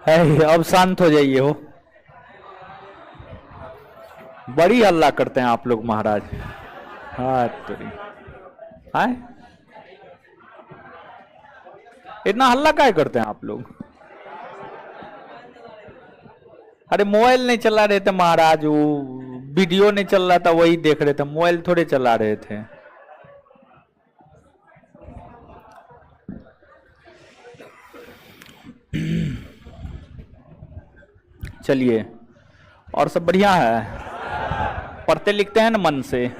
है। अब शांत हो जाइए हो, बड़ी हल्ला करते हैं आप लोग महाराज। हाँ तो हाँ, इतना हल्ला काहे करते हैं आप लोग? अरे मोबाइल नहीं चला रहे थे महाराज, वो वीडियो नहीं चल रहा था वही देख रहे थे, मोबाइल थोड़े चला रहे थे। चलिए, और सब बढ़िया है? पढ़ते लिखते हैं ना मन से?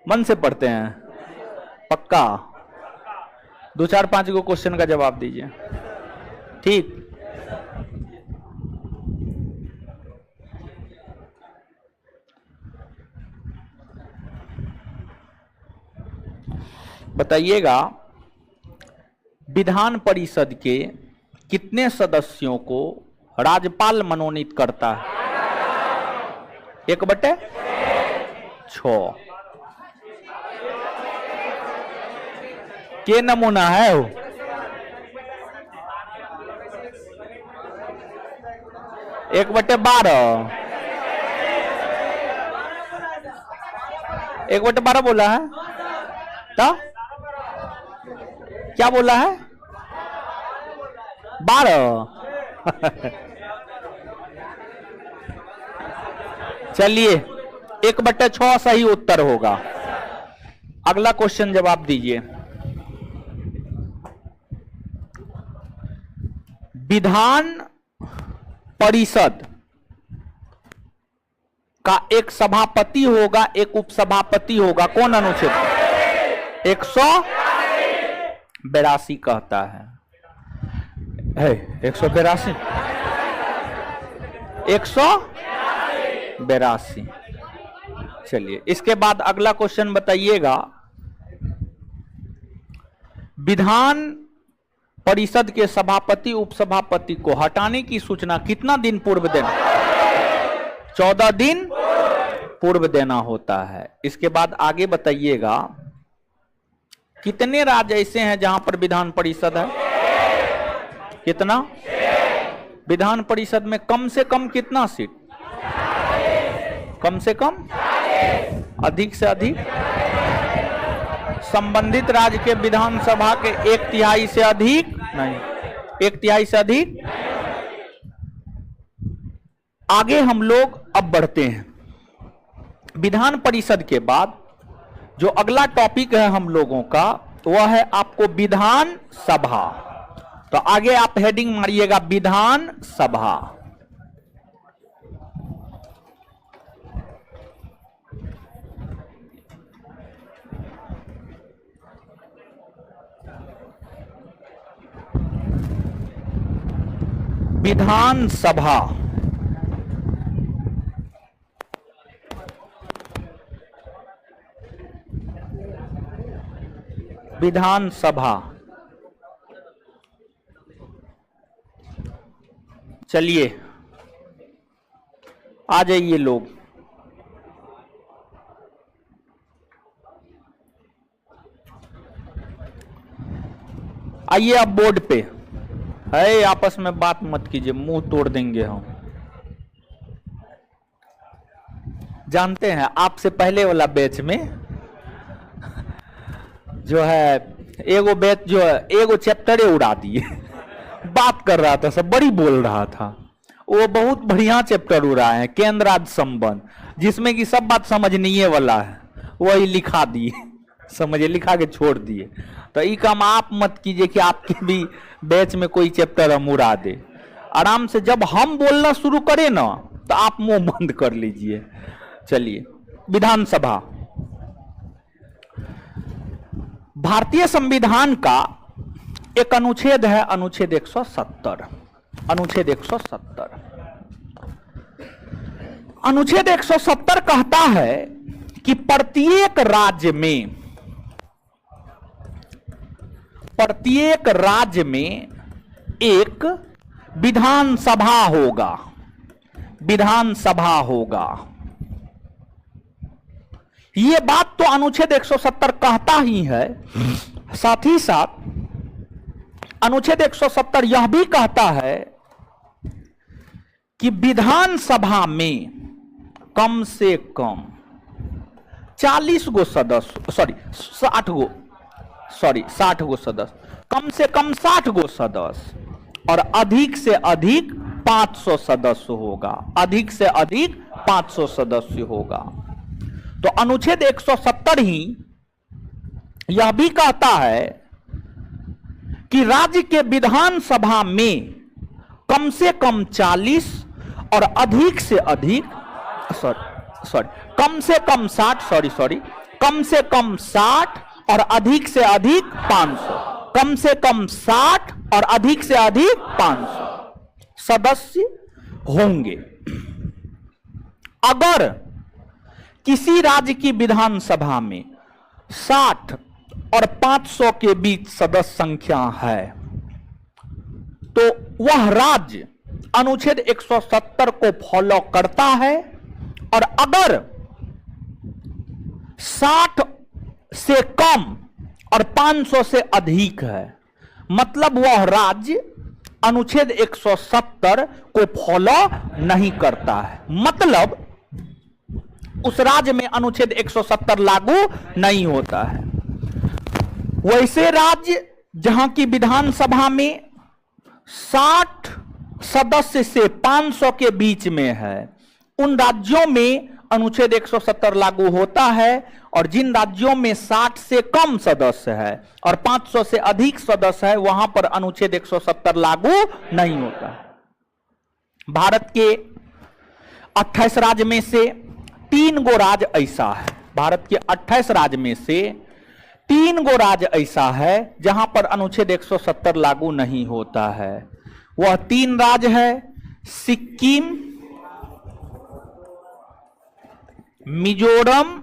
मन से पढ़ते हैं पक्का? 2 4 5 गो क्वेश्चन का जवाब दीजिए, ठीक? बताइएगा, विधान परिषद के कितने सदस्यों को राज्यपाल मनोनीत करता है? 1/6। के नमूना है वो? एक बटे 12। 1/12 बोला है तो क्या बोला है? 12। चलिए, 1/6 सही उत्तर होगा। अगला क्वेश्चन जवाब दीजिए। विधान परिषद का एक सभापति होगा, एक उपसभापति होगा, कौन अनुच्छेद? 182 कहता है 182। 182। चलिए, इसके बाद अगला क्वेश्चन बताइएगा, विधान परिषद के सभापति उपसभापति को हटाने की सूचना कितना दिन पूर्व देना? 14 दिन पूर्व देना होता है। इसके बाद आगे बताइएगा, कितने राज्य ऐसे हैं जहां पर विधान परिषद है? कितना? विधान परिषद में कम से कम कितना सीट? कम से कम? अधिक से अधिक? संबंधित राज्य के विधानसभा के 1/3 से अधिक नहीं, 1/3 से अधिक। आगे हम लोग अब बढ़ते हैं। विधान परिषद के बाद जो अगला टॉपिक है हम लोगों का, वह है आपको विधान सभा। तो आगे आप हेडिंग मारिएगा विधान सभा। विधान सभा विधान सभा। चलिए, आ जाइए लोग। आइए आप बोर्ड पे। है, आपस में बात मत कीजिए, मुंह तोड़ देंगे हम। जानते हैं आपसे पहले वाला बैच में जो है एगो बैच जो है एगो चैप्टर उड़ा दिए। बात कर रहा था, सब बड़ी बोल रहा था, वो बहुत बढ़िया चैप्टर उड़ा है, केंद्र राज्य संबंध, जिसमें कि सब बात समझनीय वाला है, वही लिखा दिए, समझे, लिखा के छोड़ दिए। तो ये काम आप मत कीजिए कि आपके भी बैच में कोई चैप्टर हम उड़ा दे। आराम से जब हम बोलना शुरू करें ना, तो आप मुंह बंद कर लीजिए। चलिए, विधानसभा। भारतीय संविधान का एक अनुच्छेद है, अनुच्छेद 170। अनुच्छेद 170। अनुच्छेद 170 कहता है कि प्रत्येक राज्य में एक विधानसभा होगा। विधानसभा होगा। ये बात तो अनुच्छेद 170 कहता ही है, साथ ही साथ अनुच्छेद 170 यह भी कहता है कि विधानसभा में कम से कम 40 गो सदस्य, 60 गो सदस्य, कम से कम 60 गो सदस्य और अधिक से अधिक 500 सदस्य होगा, अधिक से अधिक 500 सदस्य होगा। तो अनुच्छेद 170 ही यह भी कहता है कि राज्य के विधानसभा में कम से कम 40 और अधिक से अधिक कम से कम 60 कम से कम 60 और अधिक से अधिक 500, कम से कम 60 और अधिक से अधिक 500 सदस्य होंगे। अगर किसी राज्य की विधानसभा में 60 और 500 के बीच सदस्य संख्या है तो वह राज्य अनुच्छेद 170 को फॉलो करता है, और अगर 60 से कम और 500 से अधिक है मतलब वह राज्य अनुच्छेद 170 को फॉलो नहीं करता है, मतलब उस राज्य में अनुच्छेद 170 लागू नहीं होता है। वैसे राज्य जहां की विधानसभा में 60 सदस्य से 500 के बीच में है उन राज्यों में अनुच्छेद 170 लागू होता है, और जिन राज्यों में 60 से कम सदस्य है और 500 से अधिक सदस्य है वहां पर अनुच्छेद 170 लागू नहीं होता है। भारत के 28 राज्य में से 3 गो राज्य ऐसा है, भारत के 28 राज्य में से 3 गो राज्य ऐसा है जहां पर अनुच्छेद 170 लागू नहीं होता है। वह 3 राज्य है सिक्किम, मिजोरम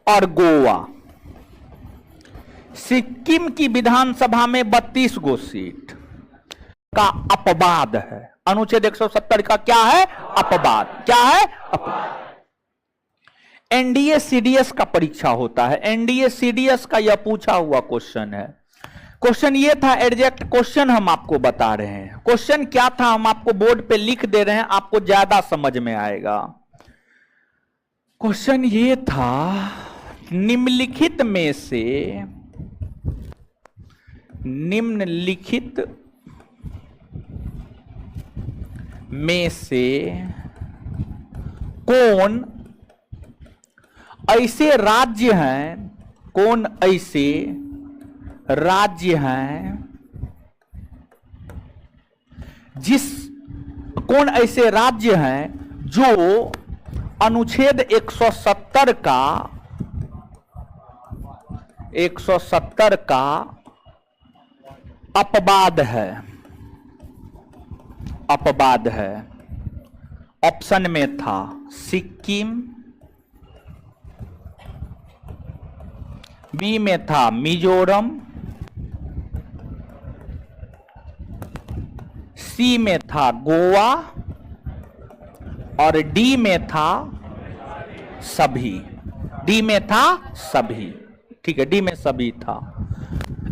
और गोवा। सिक्किम की विधानसभा में 32 गो सीट का अपवाद है। अनुच्छेद 170 का क्या है? अपवाद। क्या है? अपवाद। एनडीए सीडीएस का परीक्षा होता है, एनडीए सीडीएस का यह पूछा हुआ क्वेश्चन है। क्वेश्चन ये था, एग्जैक्ट क्वेश्चन हम आपको बता रहे हैं। क्वेश्चन क्या था हम आपको बोर्ड पे लिख दे रहे हैं, आपको ज्यादा समझ में आएगा। क्वेश्चन ये था, निम्नलिखित में से कौन ऐसे राज्य हैं, कौन ऐसे राज्य हैं कौन ऐसे राज्य हैं जो अनुच्छेद 170 का अपवाद है। ऑप्शन में था सिक्किम, बी में था मिजोरम, सी में था गोवा और डी में था सभी। डी में था सभी, ठीक है, डी में सभी था।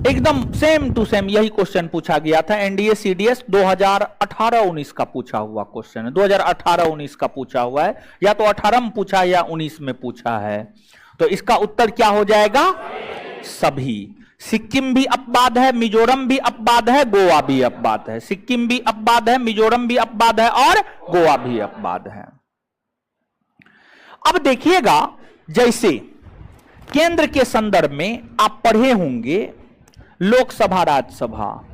एकदम सेम टू सेम यही क्वेश्चन पूछा गया था। एनडीए सीडीएस 2018-19 का पूछा हुआ क्वेश्चन है, 2018-19 का पूछा हुआ है, या तो 18 में पूछा या 19 में पूछा है। तो इसका उत्तर क्या हो जाएगा? सभी। सिक्किम भी अपवाद है, मिजोरम भी अपवाद है, गोवा भी अपवाद है। सिक्किम भी अपवाद है, मिजोरम भी अपवाद है और गोवा भी अपवाद है। अब देखिएगा, जैसे केंद्र के संदर्भ में आप पढ़े होंगे लोकसभा, राज्यसभा,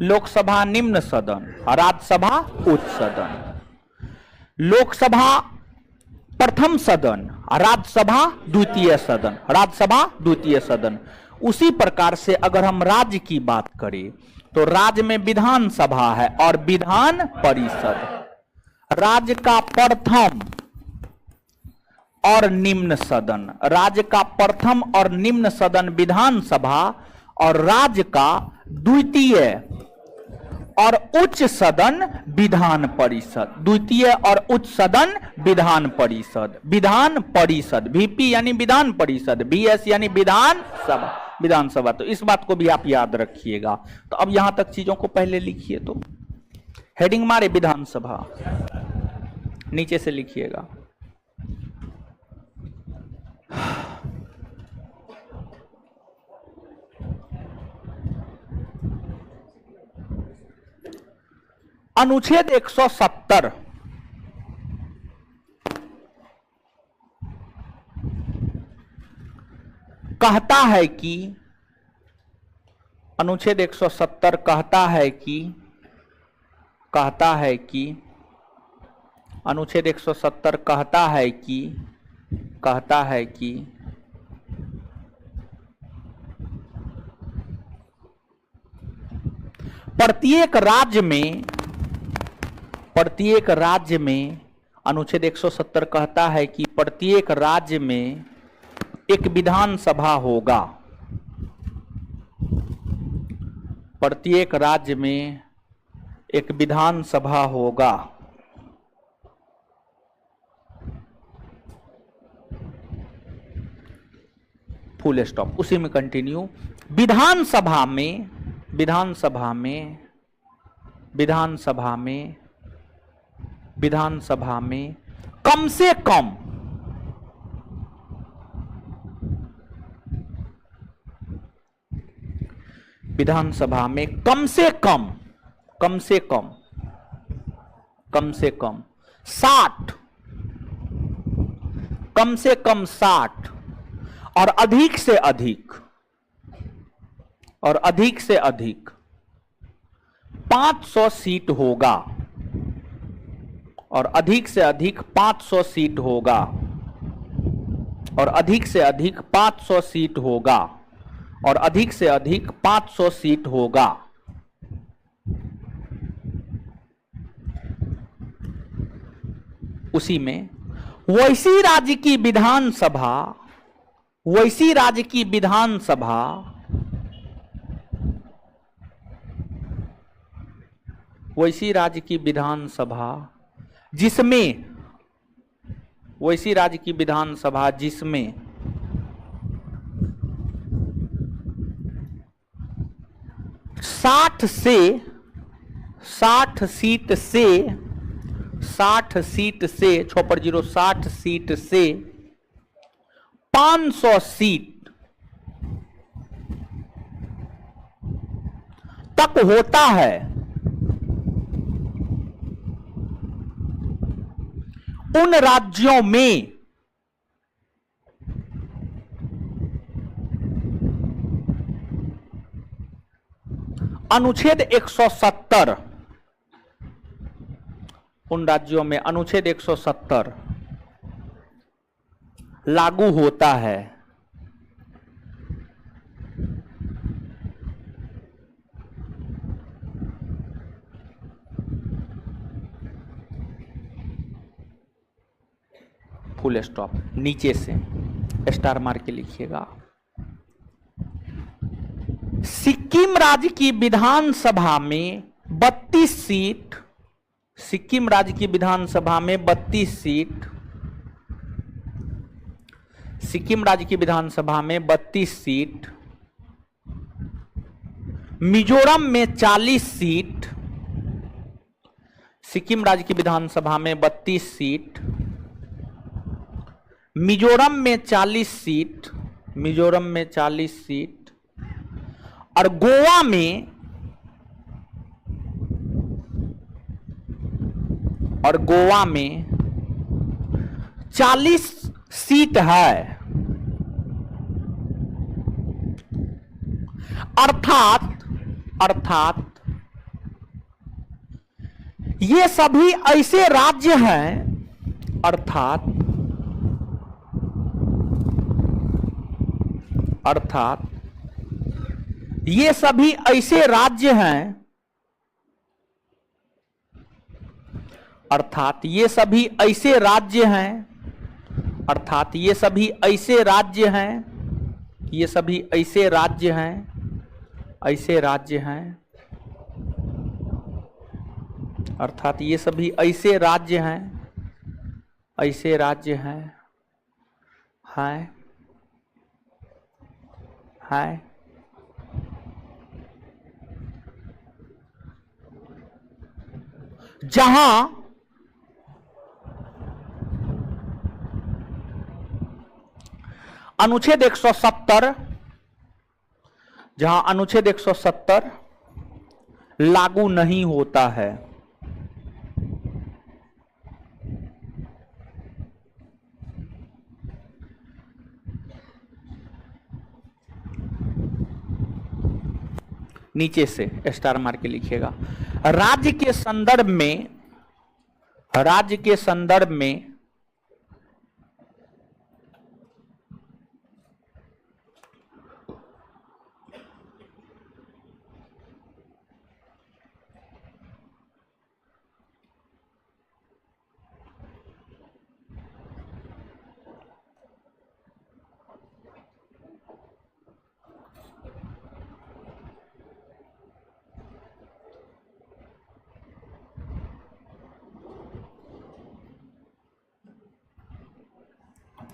लोकसभा निम्न सदन, राज्यसभा उच्च सदन, लोकसभा प्रथम सदन, राज्यसभा द्वितीय सदन, राज्यसभा द्वितीय सदन। उसी प्रकार से अगर हम राज्य की बात करें तो राज्य में विधानसभा है और विधान परिषद। राज्य का प्रथम और निम्न सदन, राज्य का प्रथम और निम्न सदन विधानसभा और राज्य का द्वितीय और उच्च सदन विधान परिषद। द्वितीय और उच्च सदन विधान परिषद। विधान परिषद, वीपी यानी विधान परिषद, बीएस यानी विधान सभा, विधानसभा। तो इस बात को भी आप याद रखिएगा। तो अब यहां तक चीजों को पहले लिखिए। तो हेडिंग मारे विधानसभा, नीचे से लिखिएगा। अनुच्छेद 170 कहता है कि, अनुच्छेद 170 कहता है कि अनुच्छेद 170 कहता है कि प्रत्येक राज्य में अनुच्छेद 170 कहता है कि प्रत्येक राज्य में एक विधानसभा होगा। प्रत्येक राज्य में एक विधानसभा होगा। Full stop. उसी में कंटिन्यू। विधानसभा में कम से कम विधानसभा में कम से कम 60 और अधिक से अधिक 500 सीट होगा। और अधिक से अधिक 500 सीट होगा। और अधिक से अधिक 500 सीट होगा। और अधिक से अधिक 500 सीट होगा। उसी में वैसी राज्य की विधानसभा जिसमें 60 सीट से 60 सीट से 500 सीट तक होता है, उन राज्यों में अनुच्छेद 170 लागू होता है। Full stop. नीचे से स्टार मार के लिखिएगा। सिक्किम राज्य की विधानसभा में 32 सीट, सिक्किम राज्य की विधानसभा में 32 सीट, सिक्किम राज्य की विधानसभा में 32 सीट, मिजोरम में 40 सीट, सिक्किम राज्य की विधानसभा में 32 सीट, मिजोरम में 40 सीट, मिजोरम में 40 सीट, और गोवा में 40 सीट है। अर्थात ये सभी ऐसे राज्य हैं, अर्थात ये सभी ऐसे राज्य हैं, अर्थात ये सभी ऐसे राज्य हैं, अर्थात ये सभी ऐसे राज्य हैं, ये सभी ऐसे राज्य हैं, ऐसे राज्य हैं, अर्थात ये सभी ऐसे राज्य हैं, ऐसे राज्य हैं, हैं जहां अनुच्छेद 170 जहां अनुच्छेद 170 लागू नहीं होता है, नीचे से स्टार मार के लिखिएगा। राज्य के संदर्भ में, राज्य के संदर्भ में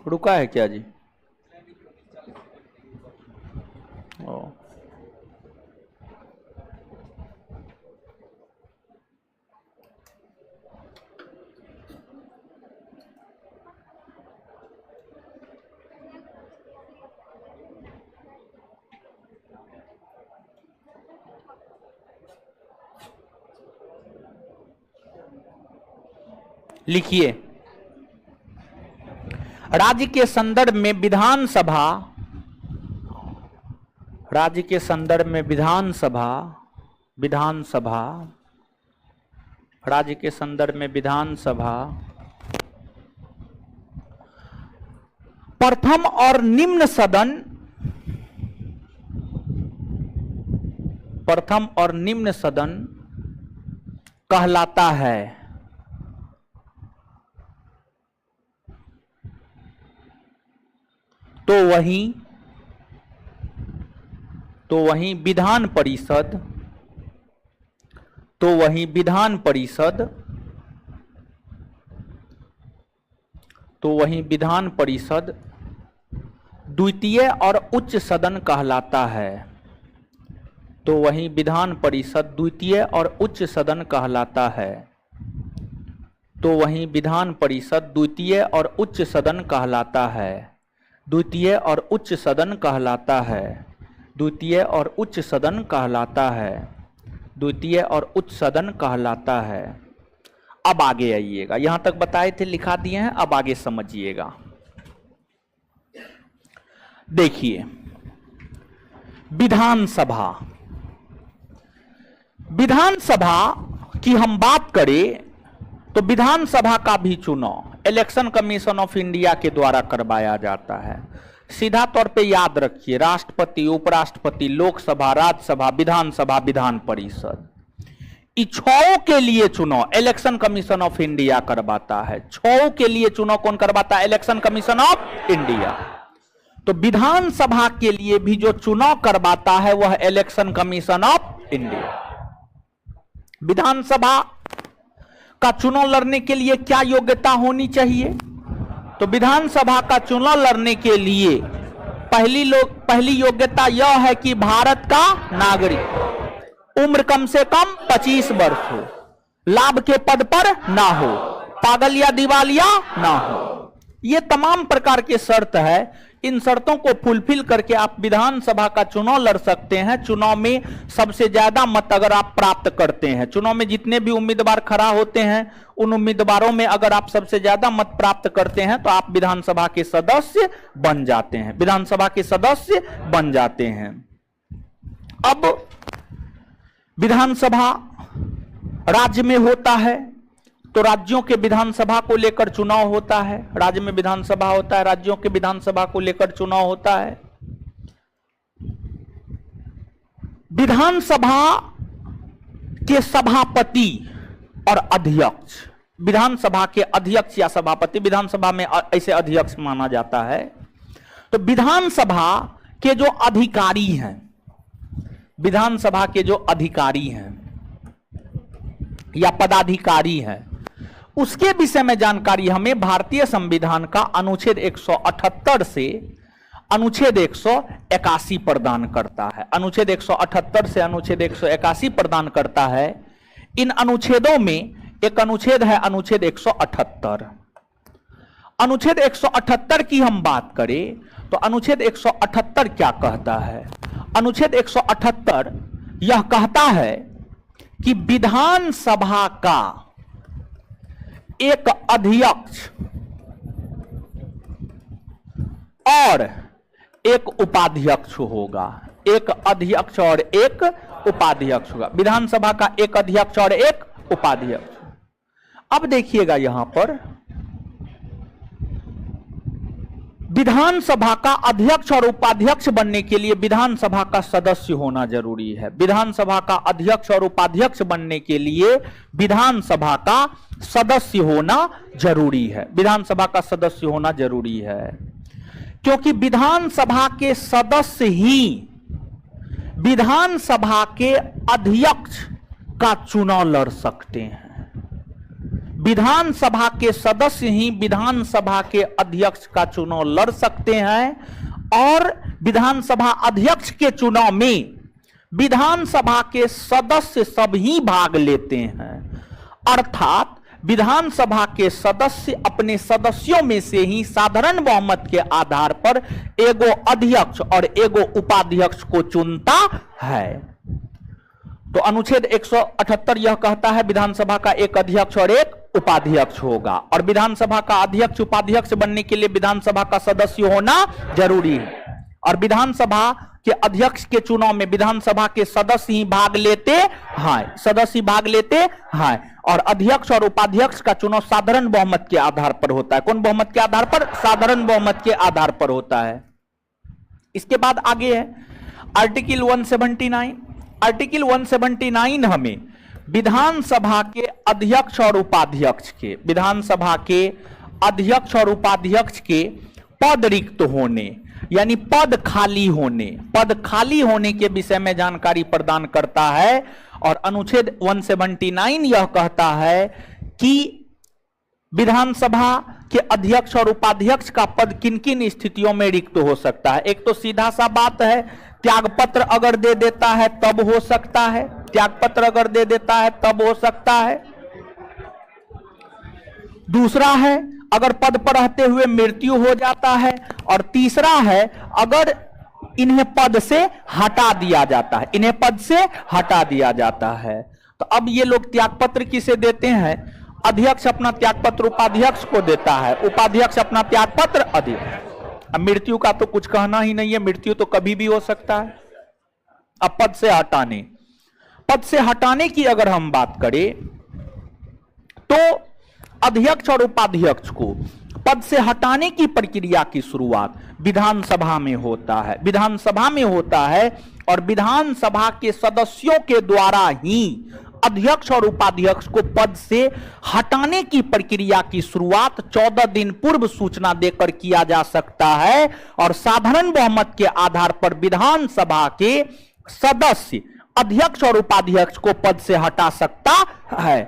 रुका है क्या जी? ओ, लिखिए, राज्य के संदर्भ में विधानसभा, राज्य के संदर्भ में विधानसभा, विधानसभा, राज्य के संदर्भ में विधानसभा प्रथम और निम्न सदन, प्रथम और निम्न सदन कहलाता है। तो वहीं विधान परिषद, तो वहीं विधान परिषद, तो वहीं विधान परिषद द्वितीय और उच्च सदन कहलाता है। तो वहीं विधान परिषद द्वितीय और उच्च सदन कहलाता है। तो वहीं विधान परिषद द्वितीय और उच्च सदन कहलाता है। द्वितीय और उच्च सदन कहलाता है। द्वितीय और उच्च सदन कहलाता है। द्वितीय और उच्च सदन कहलाता है। अब आगे आइएगा, यहां तक बताए थे, लिखा दिए हैं, अब आगे समझिएगा। देखिए, विधानसभा, विधानसभा की हम बात करें तो विधानसभा का भी चुनाव इलेक्शन कमीशन ऑफ इंडिया के द्वारा करवाया जाता है। सीधा तौर पे याद रखिए, राष्ट्रपति, उपराष्ट्रपति, लोकसभा, राज्यसभा, विधानसभा, विधान परिषद, इन 6 के लिए चुनाव इलेक्शन कमीशन ऑफ इंडिया करवाता है। 6 के लिए चुनाव कौन करवाता है? Election commission of India. तो विधानसभा के लिए भी जो चुनाव करवाता है वह इलेक्शन कमीशन ऑफ इंडिया। विधानसभा का चुनाव लड़ने के लिए क्या योग्यता होनी चाहिए? तो विधानसभा का चुनाव लड़ने के लिए पहली योग्यता यह है कि भारत का नागरिक, उम्र कम से कम 25 वर्ष हो, लाभ के पद पर ना हो, पागल या दिवालिया ना हो। ये तमाम प्रकार के शर्त है। इन शर्तों को फुलफिल करके आप विधानसभा का चुनाव लड़ सकते हैं। चुनाव में सबसे ज्यादा मत अगर आप प्राप्त करते हैं, चुनाव में जितने भी उम्मीदवार खड़ा होते हैं उन उम्मीदवारों में अगर आप सबसे ज्यादा मत प्राप्त करते हैं तो आप विधानसभा के सदस्य बन जाते हैं। विधानसभा के सदस्य बन जाते हैं। अब विधानसभा राज्य में होता है तो राज्यों के विधानसभा को लेकर चुनाव होता है। राज्य में विधानसभा होता है, राज्यों के विधानसभा को लेकर चुनाव होता है। विधानसभा के सभापति और अध्यक्ष, विधानसभा के अध्यक्ष या सभापति, विधानसभा में ऐसे अध्यक्ष माना जाता है। तो विधानसभा के जो अधिकारी हैं, विधानसभा के जो अधिकारी हैं या पदाधिकारी हैं, उसके विषय में जानकारी हमें भारतीय संविधान का अनुच्छेद 178 से अनुच्छेद 181 प्रदान करता है। अनुच्छेद 178 से अनुच्छेद 181 प्रदान करता है। इन अनुच्छेदों में एक अनुच्छेद है अनुच्छेद 178। अनुच्छेद 178 की हम बात करें तो अनुच्छेद 178 क्या कहता है? अनुच्छेद 178 यह कहता है कि विधानसभा का एक अध्यक्ष और एक उपाध्यक्ष होगा। एक अध्यक्ष और एक उपाध्यक्ष होगा। विधानसभा का एक अध्यक्ष और एक उपाध्यक्ष। अब देखिएगा यहां पर विधानसभा का अध्यक्ष और उपाध्यक्ष बनने के लिए विधानसभा का सदस्य होना जरूरी है। विधानसभा का अध्यक्ष और उपाध्यक्ष बनने के लिए विधानसभा का सदस्य होना जरूरी है। विधानसभा का सदस्य होना जरूरी है, क्योंकि विधानसभा के सदस्य ही विधानसभा के अध्यक्ष का चुनाव लड़ सकते हैं। विधानसभा के सदस्य ही विधानसभा के अध्यक्ष का चुनाव लड़ सकते हैं और विधानसभा अध्यक्ष के चुनाव में विधानसभा के सदस्य सब ही भाग लेते हैं। अर्थात विधानसभा के सदस्य अपने सदस्यों में से ही साधारण बहुमत के आधार पर एगो अध्यक्ष और एगो उपाध्यक्ष को चुनता है। तो अनुच्छेद 178 यह कहता है विधानसभा का एक अध्यक्ष और एक उपाध्यक्ष होगा, और विधानसभा का अध्यक्ष उपाध्यक्ष बनने के लिए विधानसभा का सदस्य होना जरूरी है। और विधानसभा के अध्यक्ष के चुनाव में विधानसभा के सदस्य ही भाग लेते हैं, सदस्य भाग लेते हैं। और अध्यक्ष और उपाध्यक्ष का चुनाव साधारण बहुमत के आधार पर होता है। कौन बहुमत के आधार पर? साधारण बहुमत के आधार पर होता है। इसके बाद आगे है आर्टिकल 179। आर्टिकल 179 हमें विधानसभा के अध्यक्ष और उपाध्यक्ष के, विधानसभा के अध्यक्ष और उपाध्यक्ष के पद रिक्त होने यानी पद खाली होने के विषय में जानकारी प्रदान करता है। और अनुच्छेद 179 यह कहता है कि विधानसभा के अध्यक्ष और उपाध्यक्ष का पद किन किन स्थितियों में रिक्त हो सकता है। एक तो सीधा सा बात है, त्यागपत्र अगर दे देता है तब हो सकता है, त्यागपत्र अगर दे देता है तब हो सकता है। दूसरा है अगर पद पर रहते हुए मृत्यु हो जाता है, और तीसरा है अगर इन्हें पद से हटा दिया जाता है, इन्हें पद से हटा दिया जाता है। तो अब ये लोग त्यागपत्र किसे देते हैं? अध्यक्ष अपना त्यागपत्र उपाध्यक्ष को देता है, उपाध्यक्ष अपना त्यागपत्र अध्यक्ष। अब मृत्यु का तो कुछ कहना ही नहीं है, मृत्यु तो कभी भी हो सकता है। अब पद से हटाने की अगर हम बात करें तो अध्यक्ष और उपाध्यक्ष को पद से हटाने की प्रक्रिया की शुरुआत विधानसभा में होता है, विधानसभा में होता है। और विधानसभा के सदस्यों के द्वारा ही अध्यक्ष और उपाध्यक्ष को पद से हटाने की प्रक्रिया की शुरुआत 14 दिन पूर्व सूचना देकर किया जा सकता है। और साधारण बहुमत के आधार पर विधानसभा के सदस्य अध्यक्ष और उपाध्यक्ष को पद से हटा सकता है।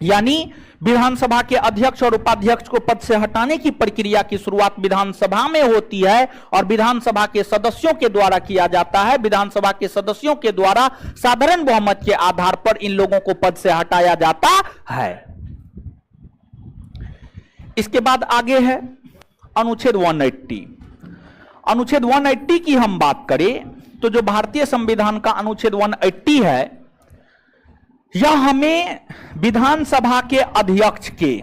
यानी विधानसभा के अध्यक्ष और उपाध्यक्ष को पद से हटाने की प्रक्रिया की शुरुआत विधानसभा में होती है और विधानसभा के सदस्यों के द्वारा किया जाता है। विधानसभा के सदस्यों के द्वारा साधारण बहुमत के आधार पर इन लोगों को पद से हटाया जाता है। इसके बाद आगे है अनुच्छेद 180। अनुच्छेद 180 की हम बात करें तो जो भारतीय संविधान का अनुच्छेद 180 है यह हमें विधानसभा के अध्यक्ष के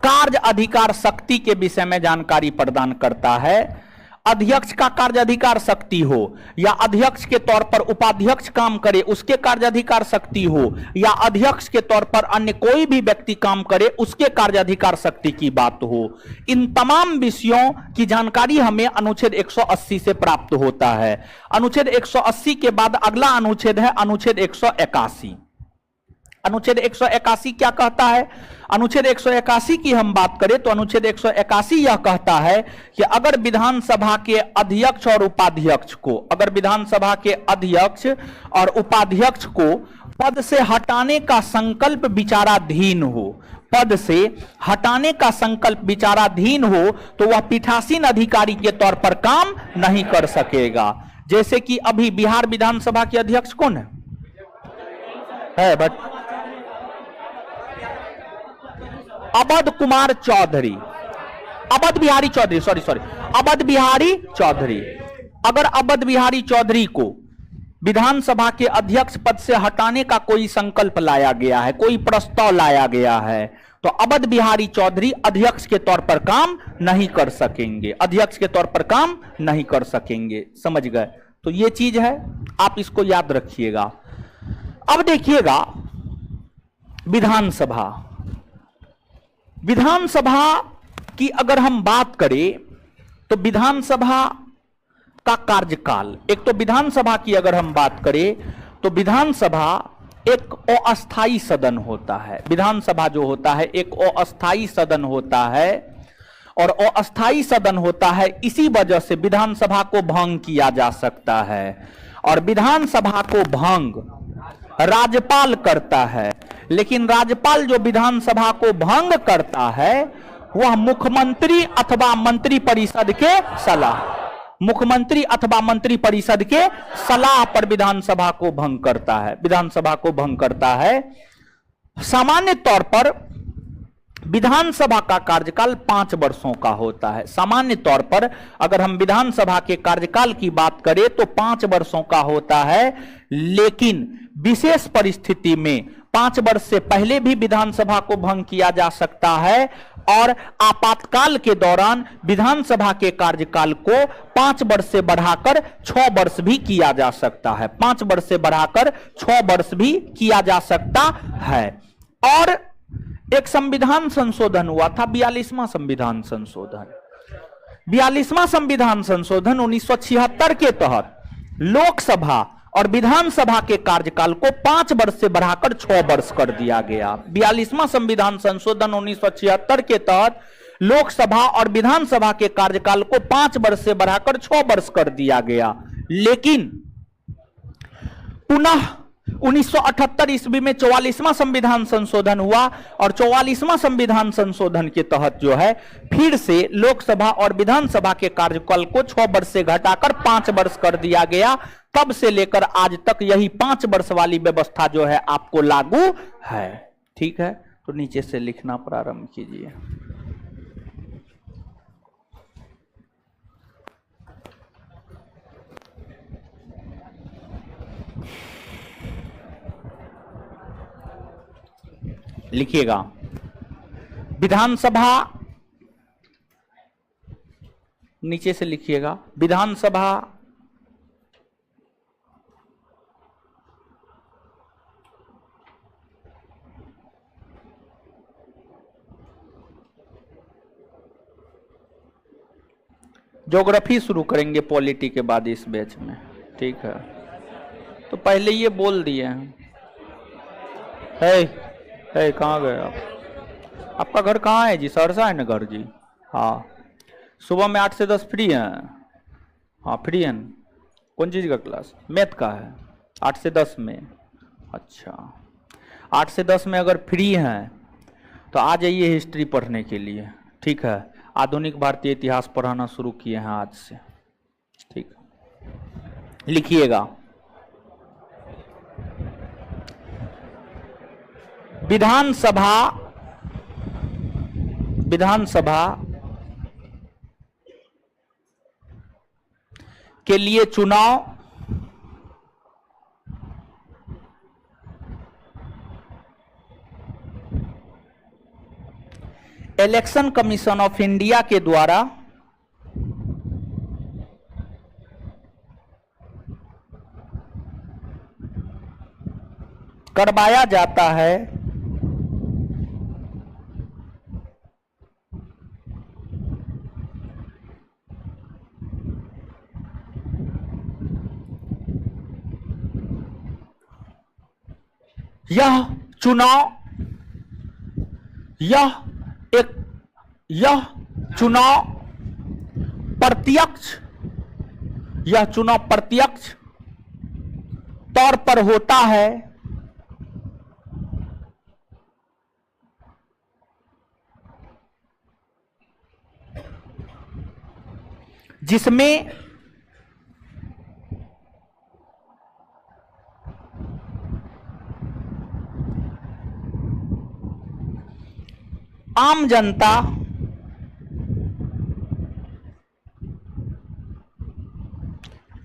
कार्य अधिकार शक्ति के विषय में जानकारी प्रदान करता है। अध्यक्ष का कार्य अधिकार शक्ति हो या अध्यक्ष के तौर पर उपाध्यक्ष काम करे उसके कार्य अधिकार शक्ति हो या अध्यक्ष के तौर पर अन्य कोई भी व्यक्ति काम करे उसके कार्य अधिकार शक्ति की बात हो, इन तमाम विषयों की जानकारी हमें अनुच्छेद 180 से प्राप्त होता है। अनुच्छेद 180 के बाद अगला अनुच्छेद है अनुच्छेद 181। अनुच्छेद 181 क्या कहता है? अनुच्छेद 181 की हम बात करें तो अनुच्छेद 181 यह कहता है कि अगर विधानसभा के अध्यक्ष और उपाध्यक्ष को, अगर विधानसभा के अध्यक्ष और उपाध्यक्ष को पद से हटाने का संकल्प विचाराधीन हो, पद से हटाने का संकल्प विचाराधीन हो तो वह पीठासीन अधिकारी के तौर पर काम नहीं कर सकेगा। जैसे कि अभी बिहार विधानसभा के अध्यक्ष कौन है? But Awadh Kumar Chaudhary, Awadh Bihari Chaudhary, sorry sorry, Awadh Bihari Chaudhary. अगर अवध बिहारी चौधरी को विधानसभा के अध्यक्ष पद से हटाने का कोई संकल्प लाया गया है, कोई प्रस्ताव लाया गया है, तो अवध बिहारी चौधरी अध्यक्ष के तौर पर काम नहीं कर सकेंगे, अध्यक्ष के तौर पर काम नहीं कर सकेंगे। समझ गए? तो ये चीज है, आप इसको याद रखिएगा। अब देखिएगा विधानसभा, विधानसभा की अगर हम बात करें तो विधानसभा का कार्यकाल, एक तो विधानसभा की अगर हम बात करें तो विधानसभा एक अस्थाई सदन होता है। विधानसभा जो होता है एक अस्थाई सदन होता है, और अस्थाई सदन होता है इसी वजह से विधानसभा को भंग किया जा सकता है, और विधानसभा को भंग राज्यपाल करता है। लेकिन राज्यपाल जो विधानसभा को भंग करता है वह मुख्यमंत्री अथवा मंत्रिपरिषद के सलाह, मुख्यमंत्री अथवा मंत्रिपरिषद के सलाह पर विधानसभा को भंग करता है, विधानसभा को भंग करता है। सामान्य तौर पर विधानसभा का कार्यकाल 5 वर्षों का होता है। सामान्य तौर पर अगर हम विधानसभा के कार्यकाल की बात करें तो 5 वर्षों का होता है, लेकिन विशेष परिस्थिति में 5 वर्ष से पहले भी विधानसभा को भंग किया जा सकता है, और आपातकाल के दौरान विधानसभा के कार्यकाल को 5 वर्ष से बढ़ाकर 6 वर्ष भी किया जा सकता है, 5 वर्ष से बढ़ाकर 6 वर्ष भी किया जा सकता है। और एक संविधान संशोधन हुआ था, 42वां संविधान संशोधन। 42वां संविधान संशोधन 1976 के तहत लोकसभा और विधानसभा के कार्यकाल को 5 वर्ष से बढ़ाकर 6 वर्ष कर दिया गया। 42वां संविधान संशोधन 1976 के तहत लोकसभा और विधानसभा के कार्यकाल को 5 वर्ष से बढ़ाकर 6 वर्ष कर दिया गया। लेकिन पुनः 1978 ईस्वी में 44वां संविधान संशोधन हुआ, और 44वां संविधान संशोधन के तहत जो है फिर से लोकसभा और विधानसभा के कार्यकाल को 6 वर्ष से घटाकर 5 वर्ष कर दिया गया। तब से लेकर आज तक यही 5 वर्ष वाली व्यवस्था जो है आपको लागू है। ठीक है, तो नीचे से लिखना प्रारंभ कीजिए। लिखिएगा विधानसभा, नीचे से लिखिएगा विधानसभा ज्योग्राफी शुरू करेंगे पॉलिटी के बाद इस बैच में। ठीक है, तो पहले ये बोल दिए हैं। कहाँ गए आप? आपका घर कहाँ है जी? सहरसा है ना घर जी? हाँ, सुबह में 8 से 10 फ्री हैं? हाँ फ्री हैं। कौन चीज़ का क्लास? मैथ का है, 8 से 10 में। अच्छा, 8 से 10 में अगर फ्री हैं तो आ जाइए हिस्ट्री पढ़ने के लिए। ठीक है, आधुनिक भारतीय इतिहास पढ़ाना शुरू किए हैं आज से। ठीक, लिखिएगा विधानसभा, विधानसभा के लिए चुनाव इलेक्शन कमीशन ऑफ इंडिया के द्वारा करवाया जाता है। यह चुनाव प्रत्यक्ष तौर पर होता है, जिसमें आम जनता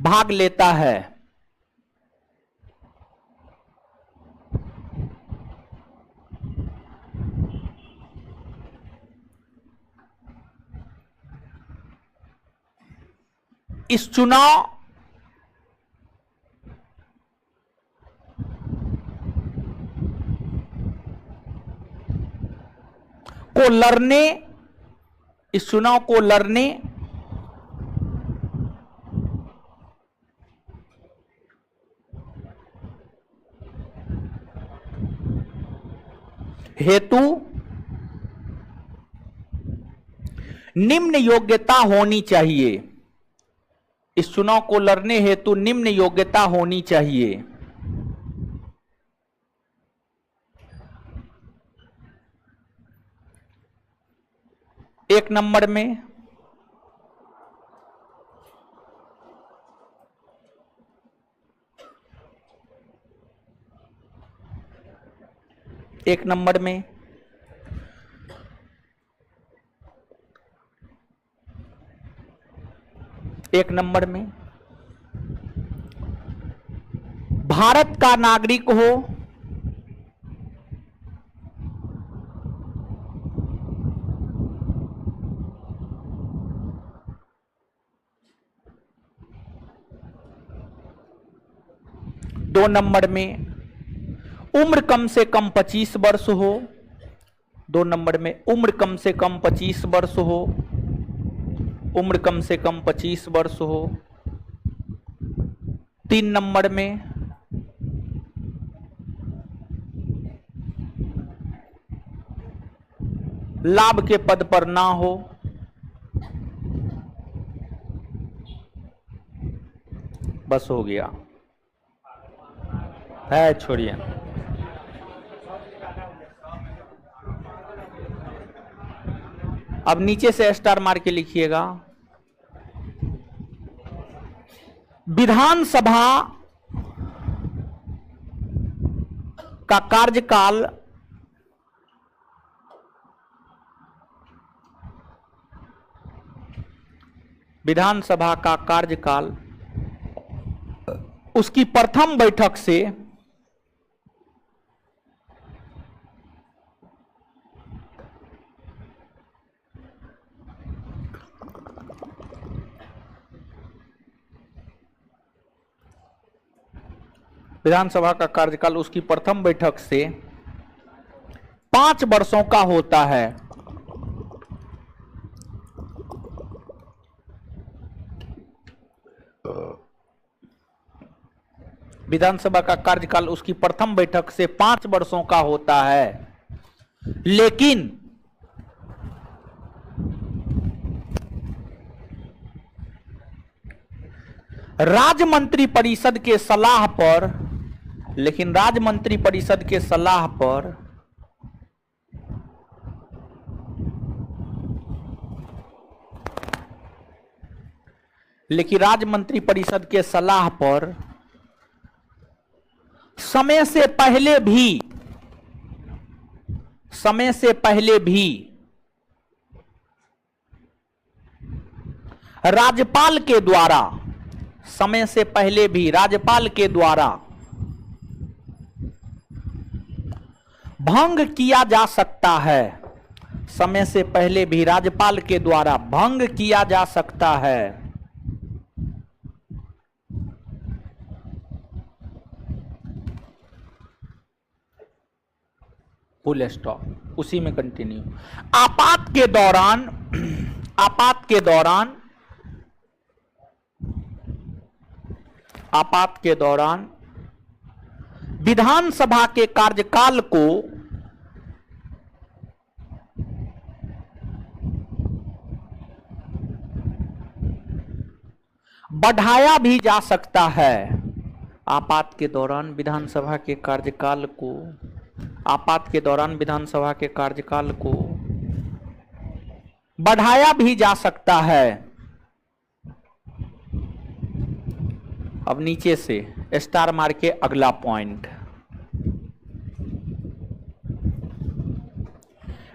भाग लेता है। इस चुनाव को लड़ने इस चुनाव को लड़ने हेतु निम्न योग्यता होनी चाहिए। इस चुनाव को लड़ने हेतु निम्न योग्यता होनी चाहिए। एक नंबर में एक नंबर में एक नंबर में भारत का नागरिक हो, दो नंबर में उम्र कम से कम 25 वर्ष हो, दो नंबर में उम्र कम से कम 25 वर्ष हो, उम्र कम से कम 25 वर्ष हो। तीन नंबर में लाभ के पद पर ना हो। बस हो गया है, छोड़िए। अब नीचे से स्टार मार के लिखिएगा। विधानसभा का कार्यकाल विधानसभा का कार्यकाल उसकी प्रथम बैठक से विधानसभा का कार्यकाल उसकी प्रथम बैठक से 5 वर्षों का होता है। विधानसभा का कार्यकाल उसकी प्रथम बैठक से 5 वर्षों का होता है, लेकिन राज्य मंत्री परिषद के सलाह पर राज्य मंत्री परिषद के सलाह पर राज्य मंत्री परिषद के सलाह पर समय से पहले भी राज्यपाल के द्वारा भंग किया जा सकता है। समय से पहले भी राज्यपाल के द्वारा भंग किया जा सकता है। फुल स्टॉप, उसी में कंटिन्यू। आपात के दौरान विधानसभा के कार्यकाल को बढ़ाया भी जा सकता है। आपात के दौरान विधानसभा के कार्यकाल को बढ़ाया भी जा सकता है। अब नीचे से स्टार मार के अगला पॉइंट।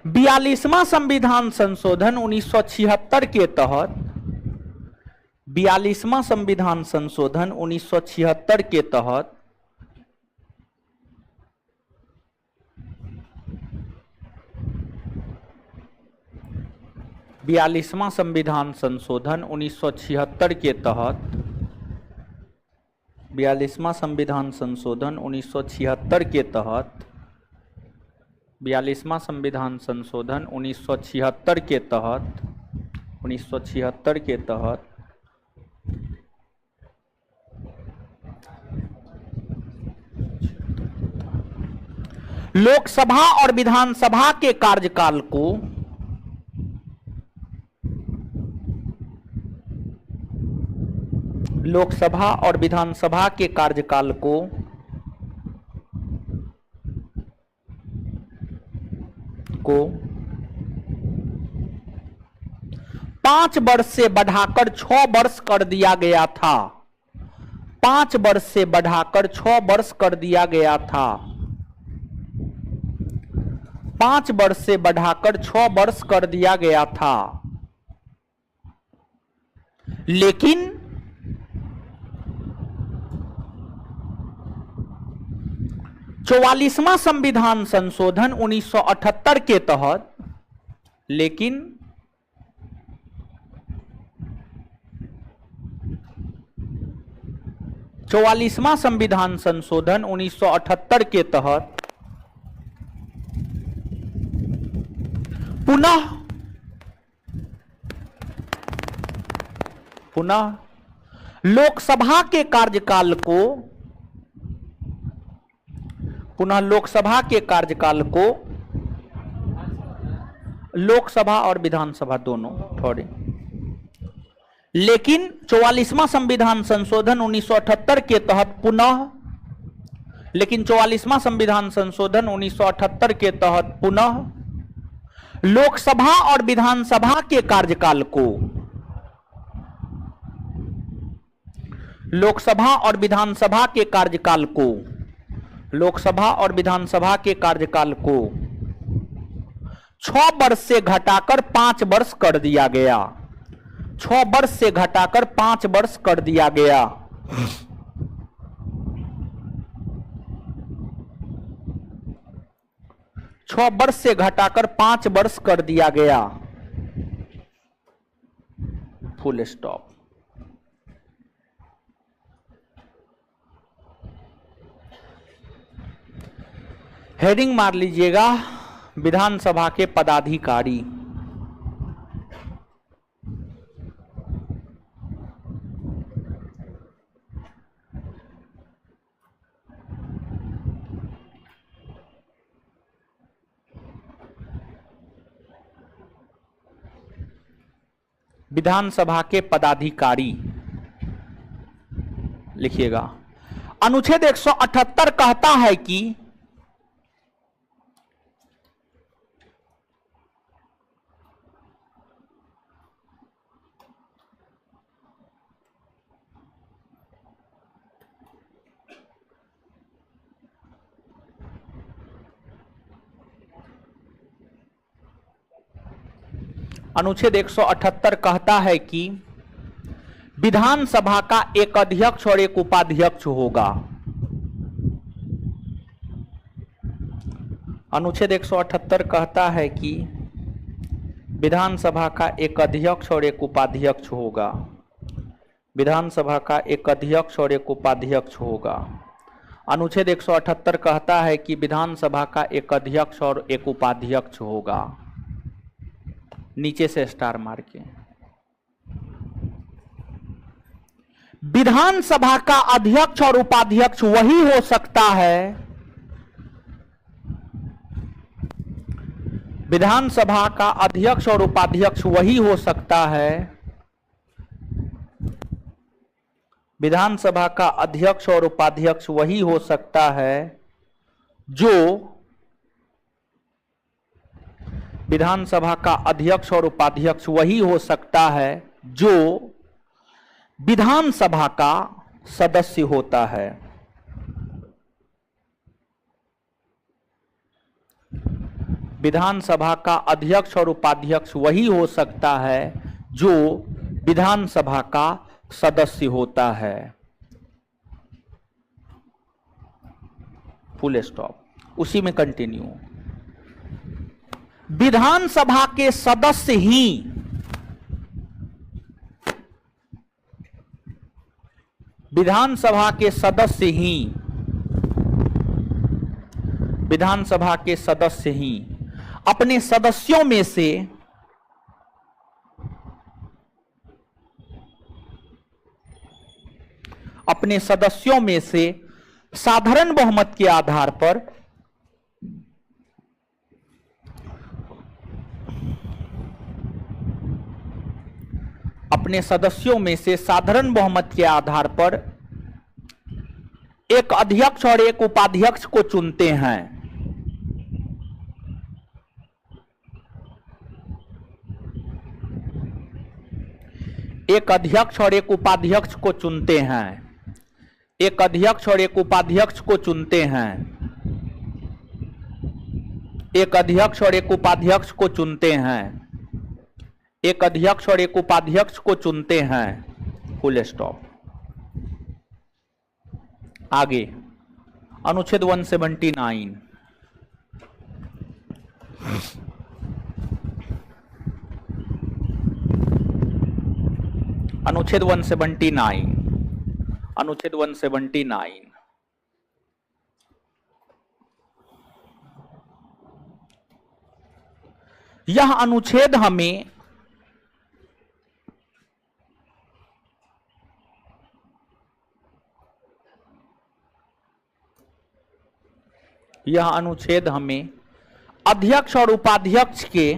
42वां संविधान संशोधन 1976 के तहत 42वां संविधान संशोधन 1976 के तहत बयालीसवां संविधान संशोधन 1976 के तहत 42वां संविधान संशोधन 1976 के तहत 42वां संविधान संशोधन 1976 के तहत 1976 के तहत लोकसभा और विधानसभा के कार्यकाल को लोकसभा और विधानसभा के कार्यकाल को को 5 वर्ष से बढ़ाकर 6 वर्ष कर दिया गया था। 5 वर्ष से बढ़ाकर 6 वर्ष कर दिया गया था। 5 वर्ष से बढ़ाकर 6 वर्ष कर दिया गया था। लेकिन 44वां संविधान संशोधन 1978 के तहत 44वां संविधान संशोधन 1978 के तहत पुनः लोकसभा के कार्यकाल को लोकसभा और विधानसभा दोनों थोड़े। लेकिन 44वां संविधान संशोधन 1978 के तहत पुनः लोकसभा और विधानसभा के कार्यकाल को लोकसभा और विधानसभा के कार्यकाल को 6 वर्ष से घटाकर 5 वर्ष कर दिया गया। 6 वर्ष से घटाकर 5 वर्ष कर दिया गया। Full stop. हेडिंग मार लीजिएगा, विधानसभा के पदाधिकारी। विधानसभा के पदाधिकारी लिखिएगा। अनुच्छेद 178 कहता है कि अनुच्छेद 178 कहता है कि विधानसभा का एक अध्यक्ष और एक उपाध्यक्ष होगा। अनुच्छेद 178 कहता है कि विधानसभा का एक अध्यक्ष और एक उपाध्यक्ष होगा। विधानसभा का एक अध्यक्ष और एक उपाध्यक्ष होगा। अनुच्छेद 178 कहता है कि विधानसभा का एक अध्यक्ष और एक उपाध्यक्ष होगा। नीचे से स्टार मार के। विधानसभा का अध्यक्ष और उपाध्यक्ष वही हो सकता है। विधानसभा का अध्यक्ष और उपाध्यक्ष वही हो सकता है। विधानसभा का अध्यक्ष और उपाध्यक्ष वही हो सकता है जो विधानसभा का अध्यक्ष और उपाध्यक्ष वही हो सकता है जो विधानसभा का सदस्य होता है। विधानसभा का अध्यक्ष और उपाध्यक्ष वही हो सकता है जो विधानसभा का सदस्य होता है। Full stop. उसी में कंटिन्यू। विधानसभा के सदस्य ही विधानसभा के सदस्य ही अपने सदस्यों में से साधारण बहुमत के आधार पर एक अध्यक्ष और एक उपाध्यक्ष को चुनते हैं। एक अध्यक्ष और एक उपाध्यक्ष को चुनते हैं। एक अध्यक्ष और एक उपाध्यक्ष को चुनते हैं। एक अध्यक्ष और एक उपाध्यक्ष को चुनते हैं। एक अध्यक्ष और एक उपाध्यक्ष को चुनते हैं। Full stop. आगे अनुच्छेद 179। अनुच्छेद 179। अनुच्छेद 179 यह अनुच्छेद हमें अध्यक्ष और उपाध्यक्ष के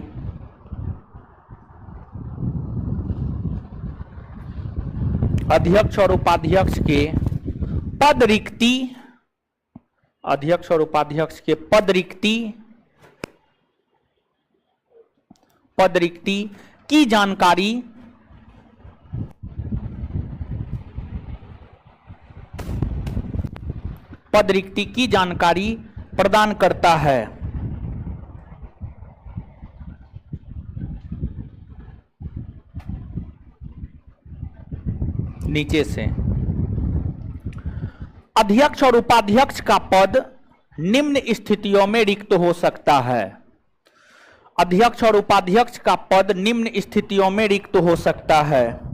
पद रिक्ति की जानकारी प्रदान करता है। नीचे से अध्यक्ष और उपाध्यक्ष का पद निम्न स्थितियों में रिक्त हो सकता है। अध्यक्ष और उपाध्यक्ष का पद निम्न स्थितियों में रिक्त हो सकता है।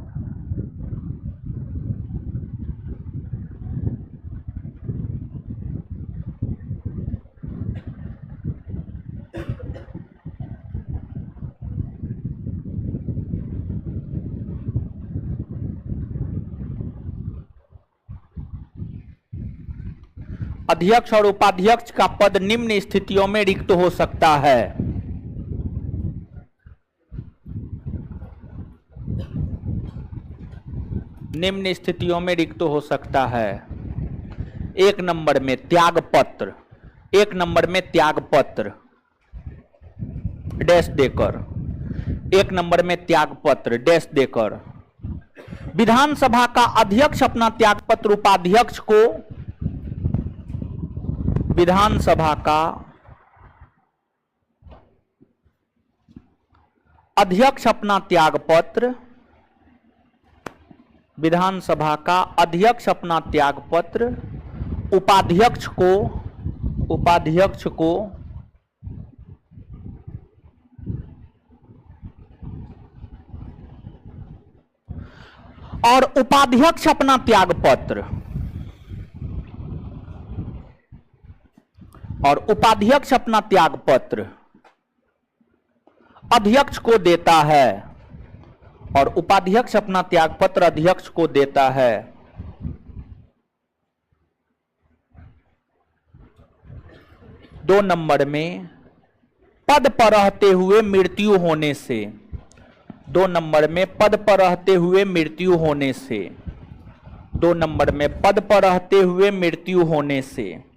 अध्यक्ष और उपाध्यक्ष का पद निम्न स्थितियों में रिक्त हो सकता है। निम्न स्थितियों में रिक्त हो सकता है। एक नंबर में त्यागपत्र, एक नंबर में त्यागपत्र डैश देकर, एक नंबर में त्यागपत्र डैश देकर विधानसभा का अध्यक्ष अपना त्यागपत्र उपाध्यक्ष को विधानसभा का अध्यक्ष अपना त्यागपत्र उपाध्यक्ष को और उपाध्यक्ष अपना त्यागपत्र अध्यक्ष को देता है और उपाध्यक्ष अपना त्यागपत्र अध्यक्ष को देता है। दो नंबर में पद पर रहते हुए मृत्यु होने से, दो नंबर में पद पर रहते हुए मृत्यु होने से, दो नंबर में पद पर रहते हुए मृत्यु होने से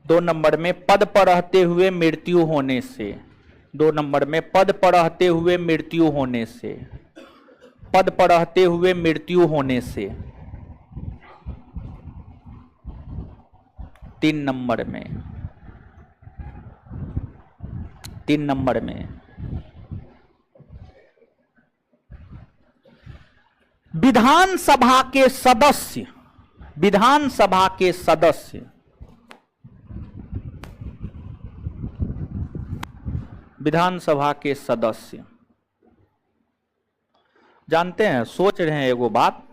दो नंबर में पद पर रहते हुए मृत्यु होने से, दो नंबर में पद पर रहते हुए मृत्यु होने से, पद पर रहते हुए मृत्यु होने से 3 नंबर में, 3 नंबर में विधानसभा के सदस्य, विधानसभा के सदस्य विधानसभा के सदस्य जानते हैं, सोच रहे हैं एगो बात,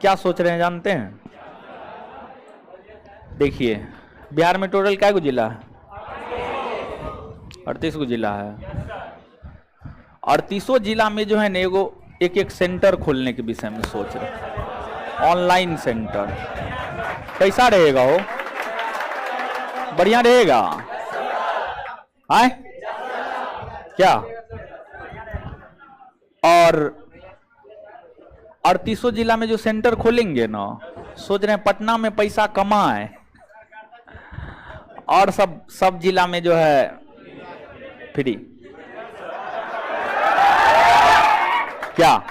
क्या सोच रहे हैं जानते हैं? देखिए बिहार में टोटल क्या गो जिला है? 38 गो जिला है। 38 जिला में जो है ना एगो एक एक सेंटर खोलने के विषय में सोच रहे हैं, ऑनलाइन सेंटर। कैसा रहेगा हो? बढ़िया रहेगा? आए क्या? और 38 जिला में जो सेंटर खोलेंगे ना, सोच रहे हैं पटना में पैसा कमाए और सब जिला में जो है फ्री। क्या?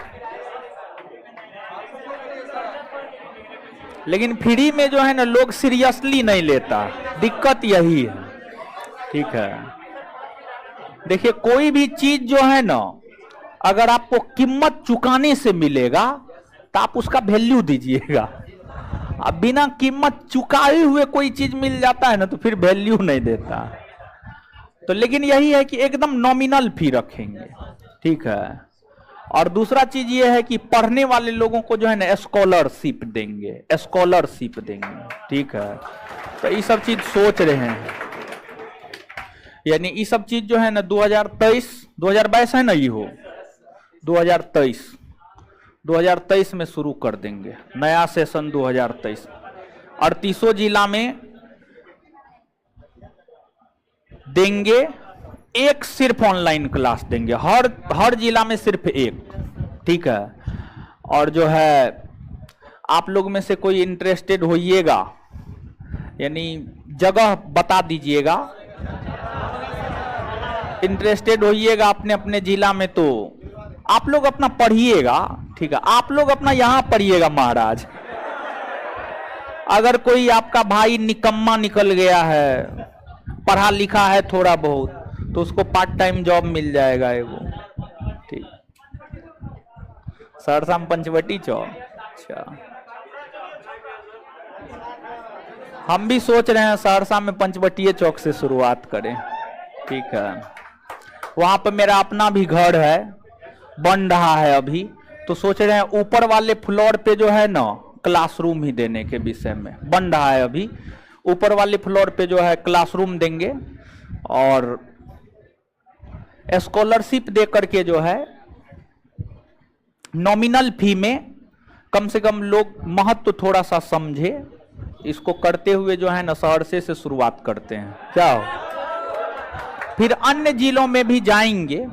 लेकिन फ्री में जो है ना लोग सीरियसली नहीं लेता, दिक्कत यही है। ठीक है, देखिए कोई भी चीज जो है ना अगर आपको कीमत चुकाने से मिलेगा तो आप उसका वैल्यू दीजिएगा। अब बिना कीमत चुकाए हुए कोई चीज मिल जाता है ना तो फिर वैल्यू नहीं देता। तो लेकिन यही है कि एकदम नॉमिनल फी रखेंगे। ठीक है, और दूसरा चीज ये है कि पढ़ने वाले लोगों को जो है ना स्कॉलरशिप देंगे, स्कॉलरशिप देंगे। ठीक है, तो ये सब चीज सोच रहे हैं, यानी ये सब चीज जो है ना 2022 है ना, ये हो 2023 में शुरू कर देंगे नया सेशन 2023। 38 जिला में देंगे, एक सिर्फ ऑनलाइन क्लास देंगे, हर जिला में सिर्फ एक। ठीक है, और जो है आप लोग में से कोई इंटरेस्टेड होइएगा, यानी जगह बता दीजिएगा, इंटरेस्टेड होइएगा अपने अपने जिला में, तो आप लोग अपना पढ़िएगा। ठीक है, आप लोग अपना यहां पढ़िएगा महाराज। अगर कोई आपका भाई निकम्मा निकल गया है, पढ़ा लिखा है थोड़ा बहुत, तो उसको पार्ट टाइम जॉब मिल जाएगा एगो। ठीक, सहरसा में पंचवटी चौक। अच्छा, हम भी सोच रहे हैं सहरसा में पंचवटी चौक से शुरुआत करें। ठीक है, वहां पर मेरा अपना भी घर है, बन रहा है अभी, तो सोच रहे हैं ऊपर वाले फ्लोर पे जो है ना क्लासरूम ही देने के विषय में, बन रहा है अभी। ऊपर वाले फ्लोर पे जो है क्लासरूम देंगे और स्कॉलरशिप दे करके जो है नॉमिनल फी में कम से कम लोग महत्व थोड़ा सा समझे, इसको करते हुए जो है ना सहरसे से शुरुआत करते हैं। क्या हो? फिर अन्य जिलों में भी जाएंगे,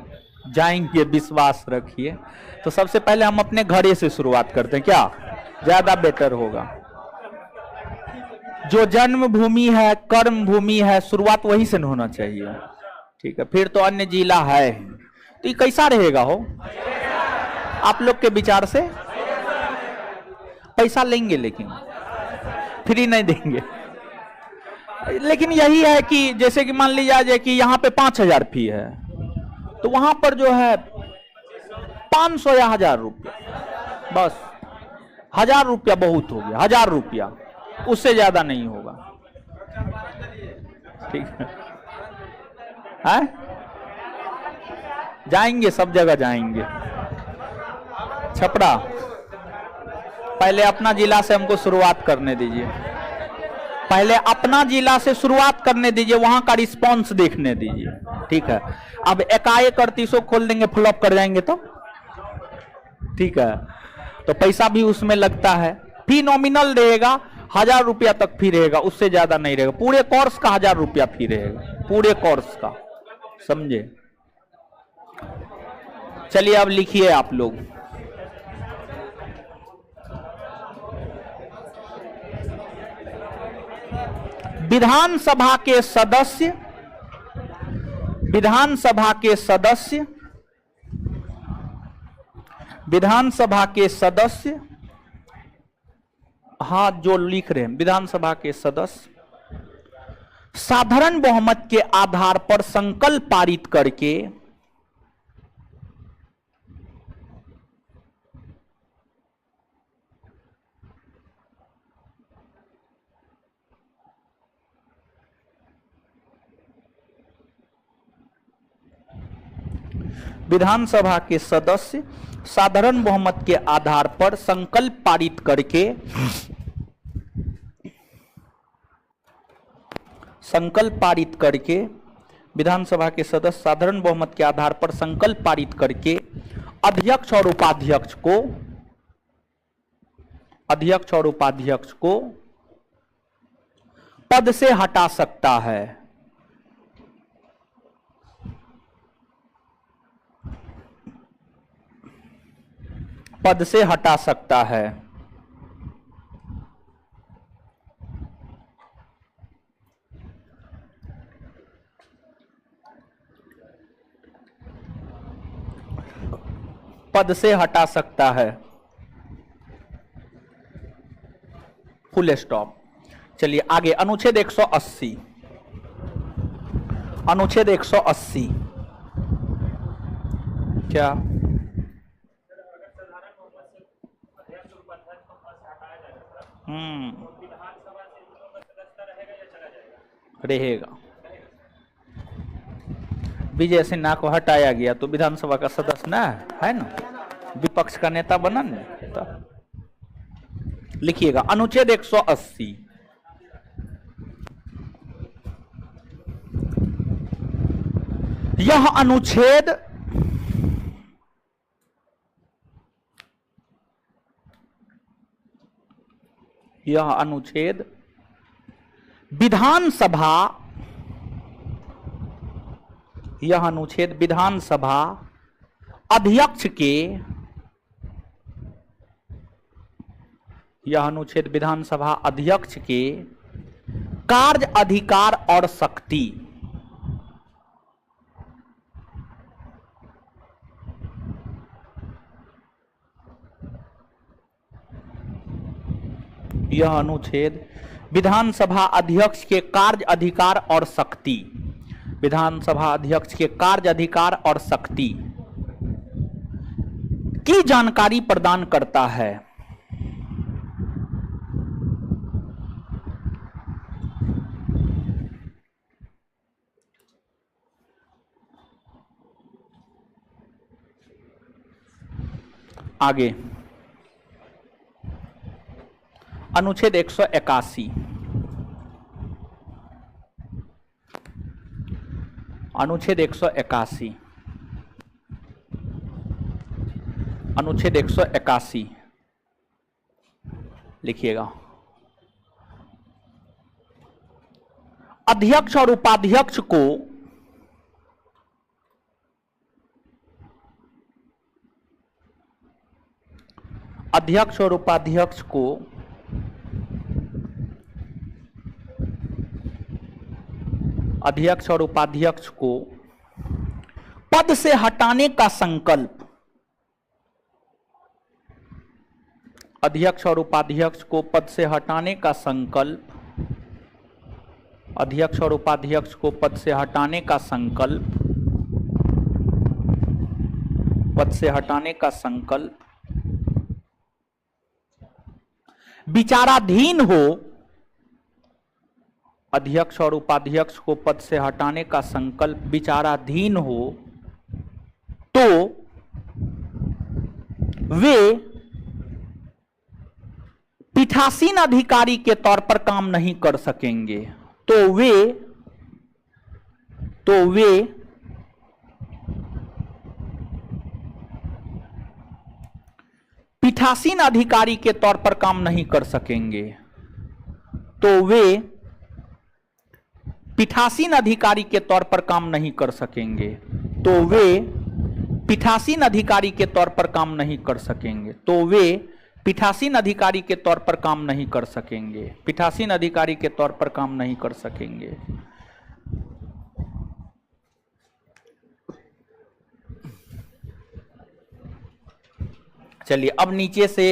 विश्वास रखिए। तो सबसे पहले हम अपने घरे से शुरुआत करते हैं, क्या ज्यादा बेटर होगा। जो जन्म भूमि है, कर्म भूमि है, शुरुआत वहीं से होना चाहिए। ठीक है, फिर तो अन्य जिला है। तो ये कैसा रहेगा हो आप लोग के विचार से? पैसा लेंगे लेकिन फ्री नहीं देंगे। लेकिन यही है कि जैसे कि मान लिया जाए कि यहाँ पे 5000 फी है, तो वहां पर जो है 500 या 1000 रुपया, बस 1000 रुपया बहुत हो गया, 1000 रुपया, उससे ज्यादा नहीं होगा। ठीक है, जाएंगे, सब जगह जाएंगे। छपरा, पहले अपना जिला से हमको शुरुआत करने दीजिए, पहले अपना जिला से शुरुआत करने दीजिए, वहां का रिस्पांस देखने दीजिए। ठीक है, अब एकाएक 38 खोल देंगे, फ्लॉप कर जाएंगे तो ठीक है, तो पैसा भी उसमें लगता है। फी नॉमिनल रहेगा, 1000 रुपया तक फी रहेगा, उससे ज्यादा नहीं रहेगा। पूरे कोर्स का 1000 रुपया फी रहेगा, पूरे कोर्स का, समझे? चलिए अब लिखिए आप लोग। विधानसभा के सदस्य, विधानसभा के सदस्य, विधानसभा के सदस्य, हाँ जो लिख रहे हैं विधानसभा के सदस्य साधारण बहुमत के आधार पर संकल्प पारित करके विधानसभा के सदस्य साधारण बहुमत के आधार पर संकल्प पारित करके विधानसभा के सदस्य साधारण बहुमत के आधार पर संकल्प पारित करके अध्यक्ष और उपाध्यक्ष को पद से हटा सकता है। पद से हटा सकता है। पद से हटा सकता है। Full stop. चलिए आगे, अनुच्छेद 180। अनुच्छेद 180 क्या? रहेगा। विजय सिन्हा को हटाया गया तो विधानसभा का सदस्य ना है ना, विपक्ष का नेता बना ना। तो लिखिएगा अनुच्छेद 180। यह अनुच्छेद विधानसभा अध्यक्ष के कार्य अधिकार और शक्ति यह अनुच्छेद विधानसभा अध्यक्ष के कार्य अधिकार और शक्ति की जानकारी प्रदान करता है। आगे अनुच्छेद 181। अनुच्छेद 181। अनुच्छेद 181 लिखिएगा। अध्यक्ष और उपाध्यक्ष को पद से हटाने का संकल्प विचाराधीन हो। अध्यक्ष और उपाध्यक्ष को पद से हटाने का संकल्प विचाराधीन हो तो वे पीठासीन अधिकारी के तौर पर काम नहीं कर सकेंगे। तो वे पीठासीन अधिकारी के तौर पर काम नहीं कर सकेंगे। पीठासीन अधिकारी के तौर पर काम नहीं कर सकेंगे। पीठासीन अधिकारी के तौर पर काम नहीं कर सकेंगे। चलिए अब नीचे से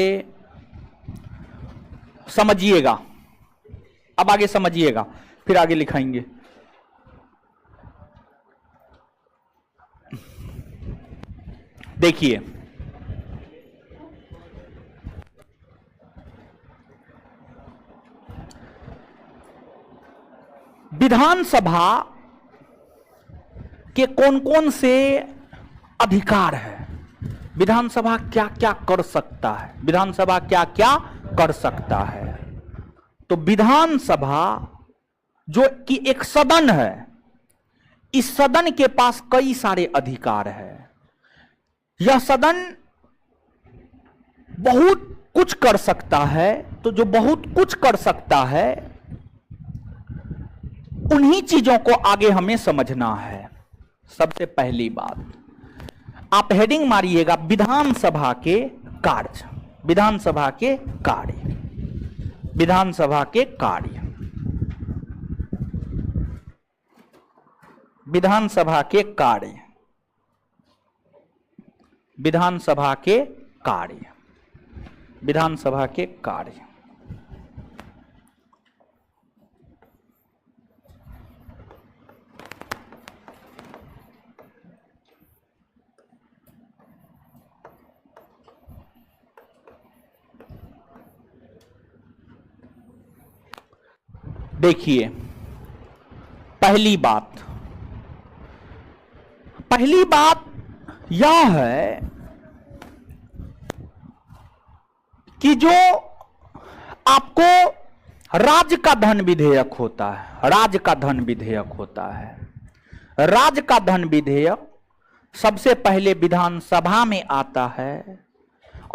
समझिएगा। अब आगे समझिएगा। फिर आगे लिखाएंगे। देखिए, विधानसभा के कौन कौन से अधिकार है, विधानसभा क्या क्या कर सकता है, विधानसभा क्या क्या कर सकता है। तो विधानसभा जो कि एक सदन है, इस सदन के पास कई सारे अधिकार है। यह सदन बहुत कुछ कर सकता है। तो जो बहुत कुछ कर सकता है, उन्हीं चीजों को आगे हमें समझना है। सबसे पहली बात, आप हेडिंग मारिएगा विधानसभा के कार्य, विधानसभा के कार्य, विधानसभा के कार्य, विधानसभा के कार्य, विधानसभा के कार्य, विधानसभा के कार्य। देखिए, पहली बात यह है कि जो आपको राज्य का धन विधेयक होता है, राज्य का धन विधेयक होता है, राज्य का धन विधेयक सबसे पहले विधानसभा में आता है।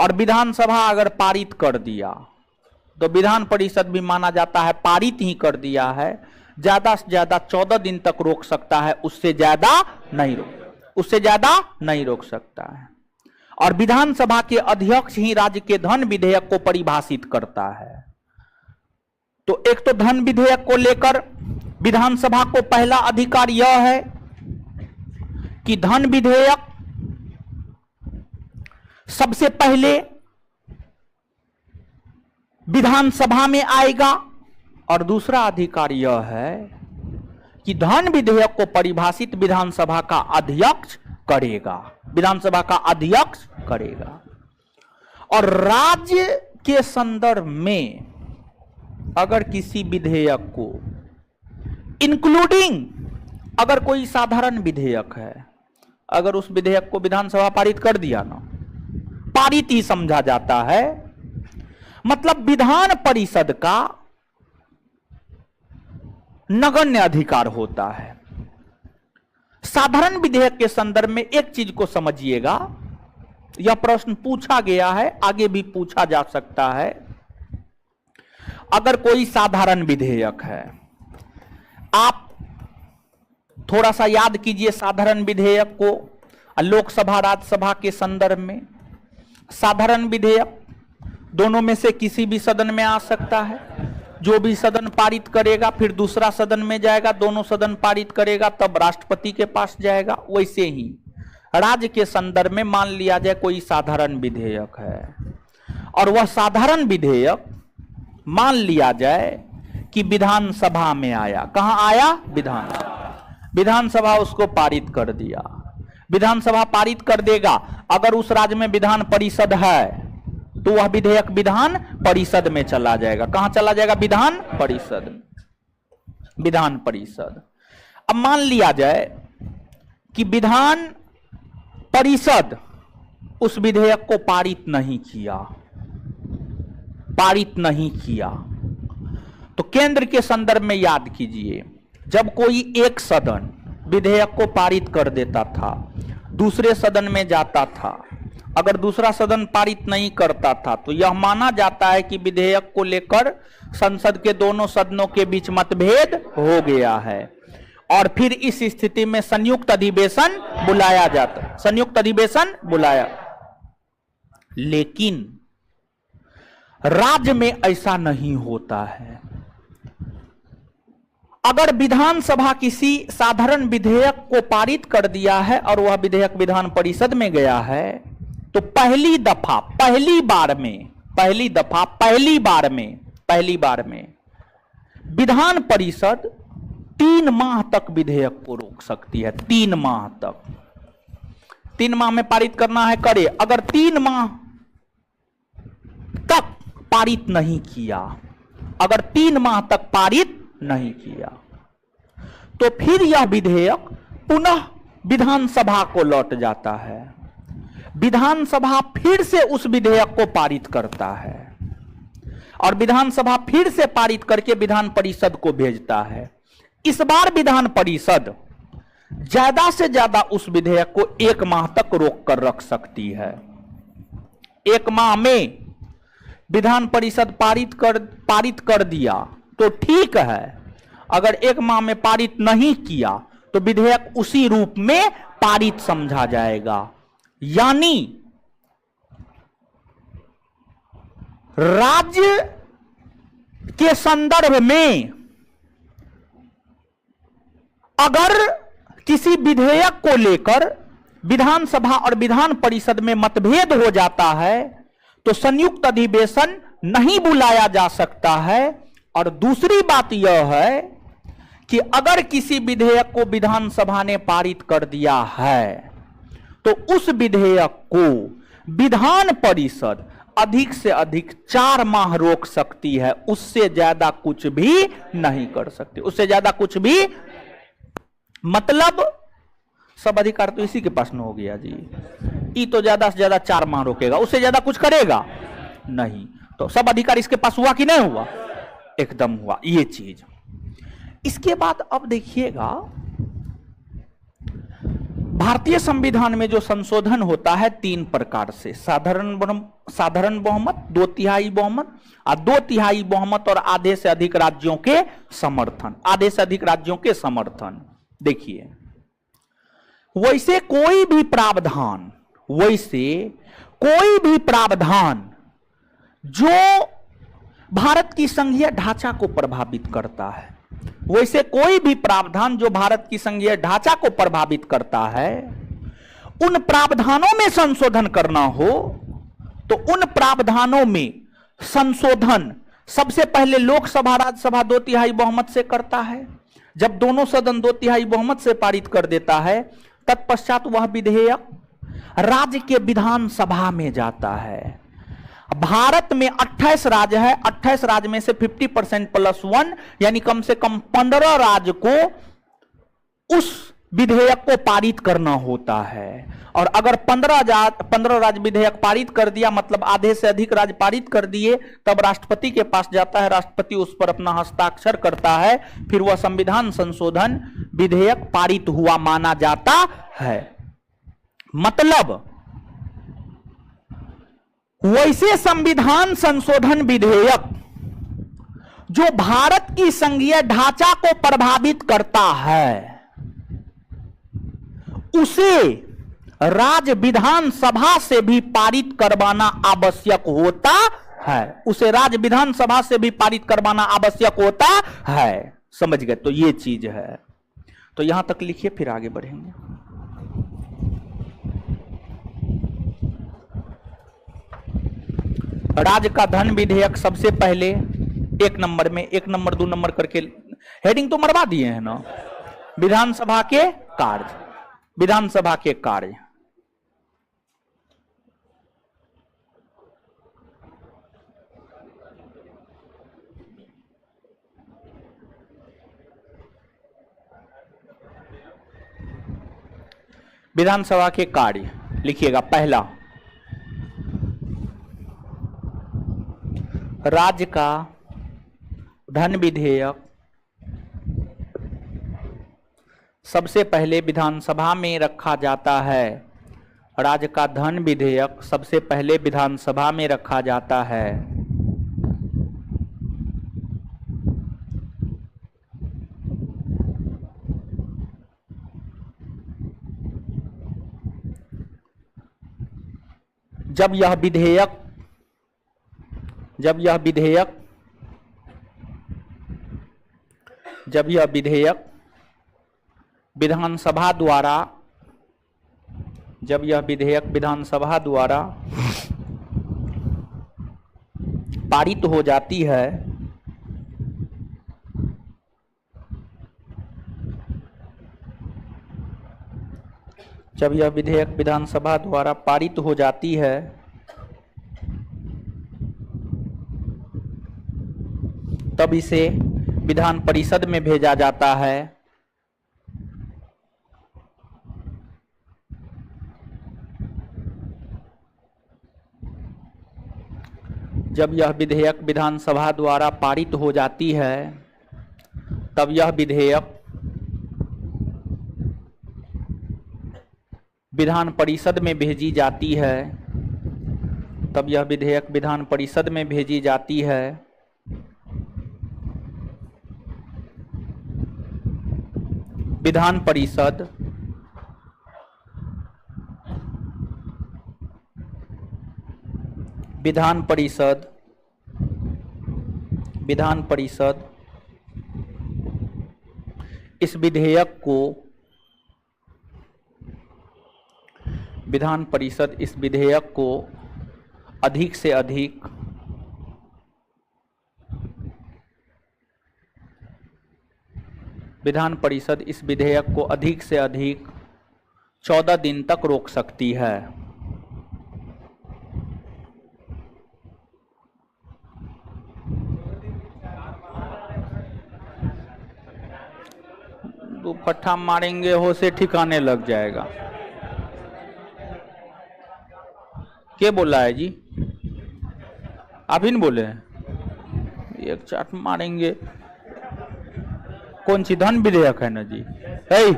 और विधानसभा अगर पारित कर दिया तो विधान परिषद भी माना जाता है पारित ही कर दिया है। ज्यादा से ज्यादा 14 दिन तक रोक सकता है, उससे ज्यादा नहीं रोक सकता है। और विधानसभा के अध्यक्ष ही राज्य के धन विधेयक को परिभाषित करता है। तो एक तो धन विधेयक को लेकर विधानसभा को पहला अधिकार यह है कि धन विधेयक सबसे पहले विधानसभा में आएगा। और दूसरा अधिकार यह है कि धन विधेयक को परिभाषित विधानसभा का अध्यक्ष करेगा, विधानसभा का अध्यक्ष करेगा। और राज्य के संदर्भ में अगर किसी विधेयक को इंक्लूडिंग अगर कोई साधारण विधेयक है, अगर उस विधेयक को विधानसभा पारित कर दिया ना, पारित ही समझा जाता है, मतलब विधान परिषद का नगण्य अधिकार होता है। साधारण विधेयक के संदर्भ में एक चीज को समझिएगा, यह प्रश्न पूछा गया है, आगे भी पूछा जा सकता है। अगर कोई साधारण विधेयक है, आप थोड़ा सा याद कीजिए साधारण विधेयक को लोकसभा राज्यसभा के संदर्भ में। साधारण विधेयक दोनों में से किसी भी सदन में आ सकता है। जो भी सदन पारित करेगा फिर दूसरा सदन में जाएगा, दोनों सदन पारित करेगा तब राष्ट्रपति के पास जाएगा। वैसे ही राज्य के संदर्भ में मान लिया जाए कोई साधारण विधेयक है और वह साधारण विधेयक मान लिया जाए कि विधानसभा में आया। कहां आया? विधानसभा। विधानसभा उसको पारित कर दिया। विधानसभा पारित कर देगा। अगर उस राज्य में विधान परिषद है तो वह विधेयक विधान परिषद में चला जाएगा। कहां चला जाएगा? विधान परिषद। विधान परिषद। अब मान लिया जाए कि विधान परिषद उस विधेयक को पारित नहीं किया, पारित नहीं किया, तो केंद्र के संदर्भ में याद कीजिए, जब कोई एक सदन विधेयक को पारित कर देता था, दूसरे सदन में जाता था, अगर दूसरा सदन पारित नहीं करता था तो यह माना जाता है कि विधेयक को लेकर संसद के दोनों सदनों के बीच मतभेद हो गया है और फिर इस स्थिति में संयुक्त अधिवेशन बुलाया जाता, संयुक्त अधिवेशन बुलाया। लेकिन राज्य में ऐसा नहीं होता है। अगर विधानसभा किसी साधारण विधेयक को पारित कर दिया है और वह विधेयक विधान परिषद में गया है तो पहली बार में विधान परिषद 3 माह तक विधेयक को रोक सकती है। 3 माह तक, 3 माह में पारित करना है, करे। अगर 3 माह तक पारित नहीं किया, अगर 3 माह तक पारित नहीं किया, तो फिर यह विधेयक पुनः विधानसभा को लौट जाता है। विधानसभा फिर से उस विधेयक को पारित करता है और विधानसभा फिर से पारित करके विधान परिषद को भेजता है। इस बार विधान परिषद ज्यादा से ज्यादा उस विधेयक को 1 माह तक रोक कर रख सकती है। 1 माह में विधान परिषद पारित कर दिया तो ठीक है, अगर 1 माह में पारित नहीं किया तो विधेयक उसी रूप में पारित समझा जाएगा। यानी राज्य के संदर्भ में अगर किसी विधेयक को लेकर विधानसभा और विधान परिषद में मतभेद हो जाता है तो संयुक्त अधिवेशन नहीं बुलाया जा सकता है। और दूसरी बात यह है कि अगर किसी विधेयक को विधानसभा ने पारित कर दिया है तो उस विधेयक को विधान परिषद अधिक से अधिक 4 माह रोक सकती है, उससे ज्यादा कुछ भी नहीं कर सकती, उससे ज्यादा कुछ भी। मतलब सब अधिकार तो इसी के पास में हो गया जी, ये तो ज्यादा से ज्यादा 4 माह रोकेगा, उससे ज्यादा कुछ करेगा नहीं। तो सब अधिकार इसके पास हुआ कि नहीं हुआ? एकदम हुआ ये चीज। इसके बाद अब देखिएगा, भारतीय संविधान में जो संशोधन होता है 3 प्रकार से, साधारण बहुमत, 2/3 बहुमत और 2/3 बहुमत और आधे से अधिक राज्यों के समर्थन, आधे से अधिक राज्यों के समर्थन। देखिए, वैसे कोई भी प्रावधान जो भारत की संघीय ढांचा को प्रभावित करता है, वैसे कोई भी प्रावधान जो भारत की संघीय ढांचा को प्रभावित करता है, उन प्रावधानों में संशोधन करना हो तो उन प्रावधानों में संशोधन सबसे पहले लोकसभा राज्यसभा 2/3 बहुमत से करता है। जब दोनों सदन 2/3 बहुमत से पारित कर देता है, तत्पश्चात वह विधेयक राज्य के विधानसभा में जाता है। भारत में 28 राज्य है, 28 राज्य में से 50% +1 यानी कम से कम 15 राज्य को उस विधेयक को पारित करना होता है। और अगर 15 राज्य विधेयक पारित कर दिया, मतलब आधे से अधिक राज्य पारित कर दिए, तब राष्ट्रपति के पास जाता है, राष्ट्रपति उस पर अपना हस्ताक्षर करता है, फिर वह संविधान संशोधन विधेयक पारित हुआ माना जाता है। मतलब वैसे संविधान संशोधन विधेयक जो भारत की संघीय ढांचा को प्रभावित करता है, उसे राज्य विधानसभा से भी पारित करवाना आवश्यक होता है, उसे राज्य विधानसभा से भी पारित करवाना आवश्यक होता है। समझ गए? तो ये चीज है। तो यहां तक लिखिए, फिर आगे बढ़ेंगे। राज्य का धन विधेयक सबसे पहले 1 नंबर में, 1 नंबर 2 नंबर करके हेडिंग तो मरवा दिए हैं ना। विधानसभा के कार्य, विधानसभा के कार्य। विधानसभा के कार्य लिखिएगा। पहला, राज्य का धन विधेयक सबसे पहले विधानसभा में रखा जाता है। राज्य का धन विधेयक सबसे पहले विधानसभा में रखा जाता है। जब यह विधेयक विधानसभा द्वारा पारित हो जाती है, जब यह विधेयक विधानसभा द्वारा पारित हो जाती है तब इसे विधान परिषद में भेजा जाता है। जब यह विधेयक विधानसभा द्वारा पारित हो जाती है तब यह विधेयक विधान परिषद में भेजी जाती है। तब यह विधेयक विधान परिषद में भेजी जाती है। विधान परिषद विधान परिषद विधान परिषद इस विधेयक को विधान परिषद इस विधेयक को अधिक से अधिक विधान परिषद इस विधेयक को अधिक से अधिक 14 दिन तक रोक सकती है। दो फट्टा मारेंगे हो से ठिकाने लग जाएगा। क्या बोला है जी? आप ही नहीं बोले हैं? एक चाट मारेंगे। कौन सी धन विधेयक है ना जी? है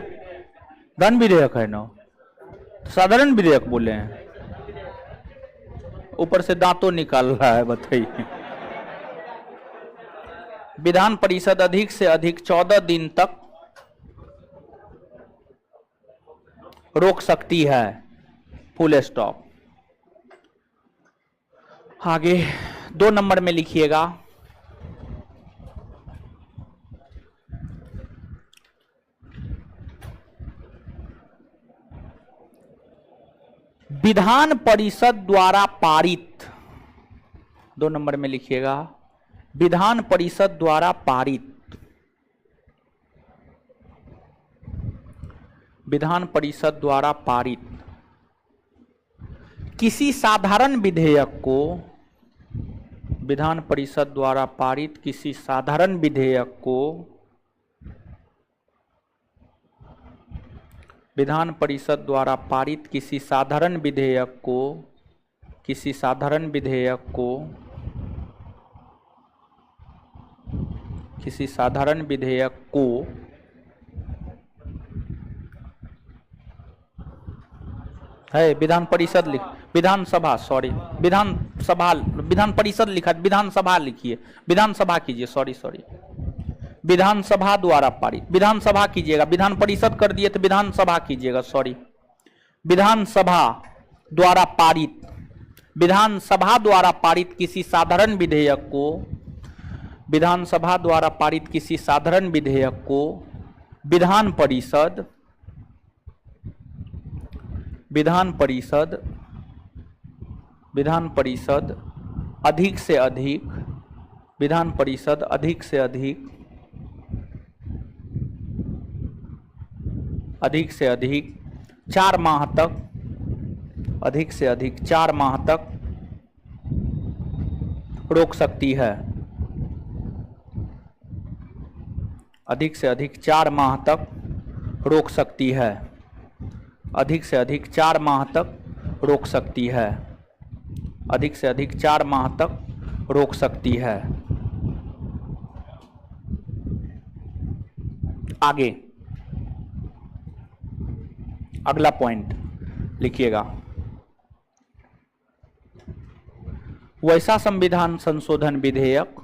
धन विधेयक है ना, साधारण विधेयक बोले हैं। ऊपर से दांतों निकाल रहा है, बताइए। विधान परिषद अधिक से अधिक 14 दिन तक रोक सकती है, फुल स्टॉप। आगे 2 नंबर में लिखिएगा, विधान परिषद द्वारा पारित। 2 नंबर में लिखिएगा, विधान परिषद द्वारा पारित। विधान परिषद द्वारा पारित किसी साधारण विधेयक को, विधान परिषद द्वारा पारित किसी साधारण विधेयक को विधान परिषद द्वारा पारित किसी साधारण विधेयक को किसी साधारण विधेयक को किसी साधारण विधेयक को है विधान परिषद लिख विधानसभा सॉरी विधानसभा विधान परिषद लिखा, विधानसभा लिखिए, विधानसभा कीजिए, सॉरी विधानसभा द्वारा पारित, विधानसभा कीजिएगा, विधान परिषद कर दिए तो विधानसभा कीजिएगा, सॉरी विधानसभा द्वारा पारित, विधानसभा द्वारा पारित किसी साधारण विधेयक को, विधानसभा द्वारा पारित किसी साधारण विधेयक को विधान परिषद विधान परिषद विधान परिषद अधिक से अधिक विधान परिषद अधिक से अधिक 4 माह तक अधिक से अधिक 4 माह तक रोक सकती है, अधिक से अधिक 4 माह तक रोक सकती है, अधिक से अधिक 4 माह तक रोक सकती है, अधिक से अधिक 4 माह तक रोक सकती है। आगे अगला पॉइंट लिखिएगा, वैसा संविधान संशोधन विधेयक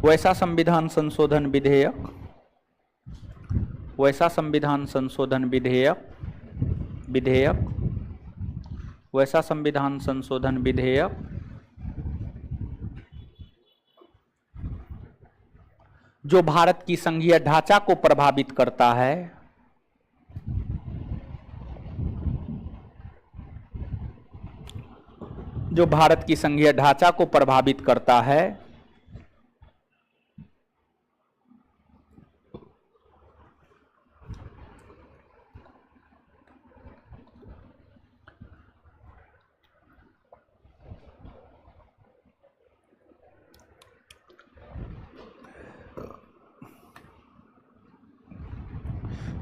वैसा संविधान संशोधन विधेयक वैसा संविधान संशोधन विधेयक वैसा संविधान संशोधन विधेयक जो भारत की संघीय ढांचा को प्रभावित करता है, जो भारत की संघीय ढांचा को प्रभावित करता है।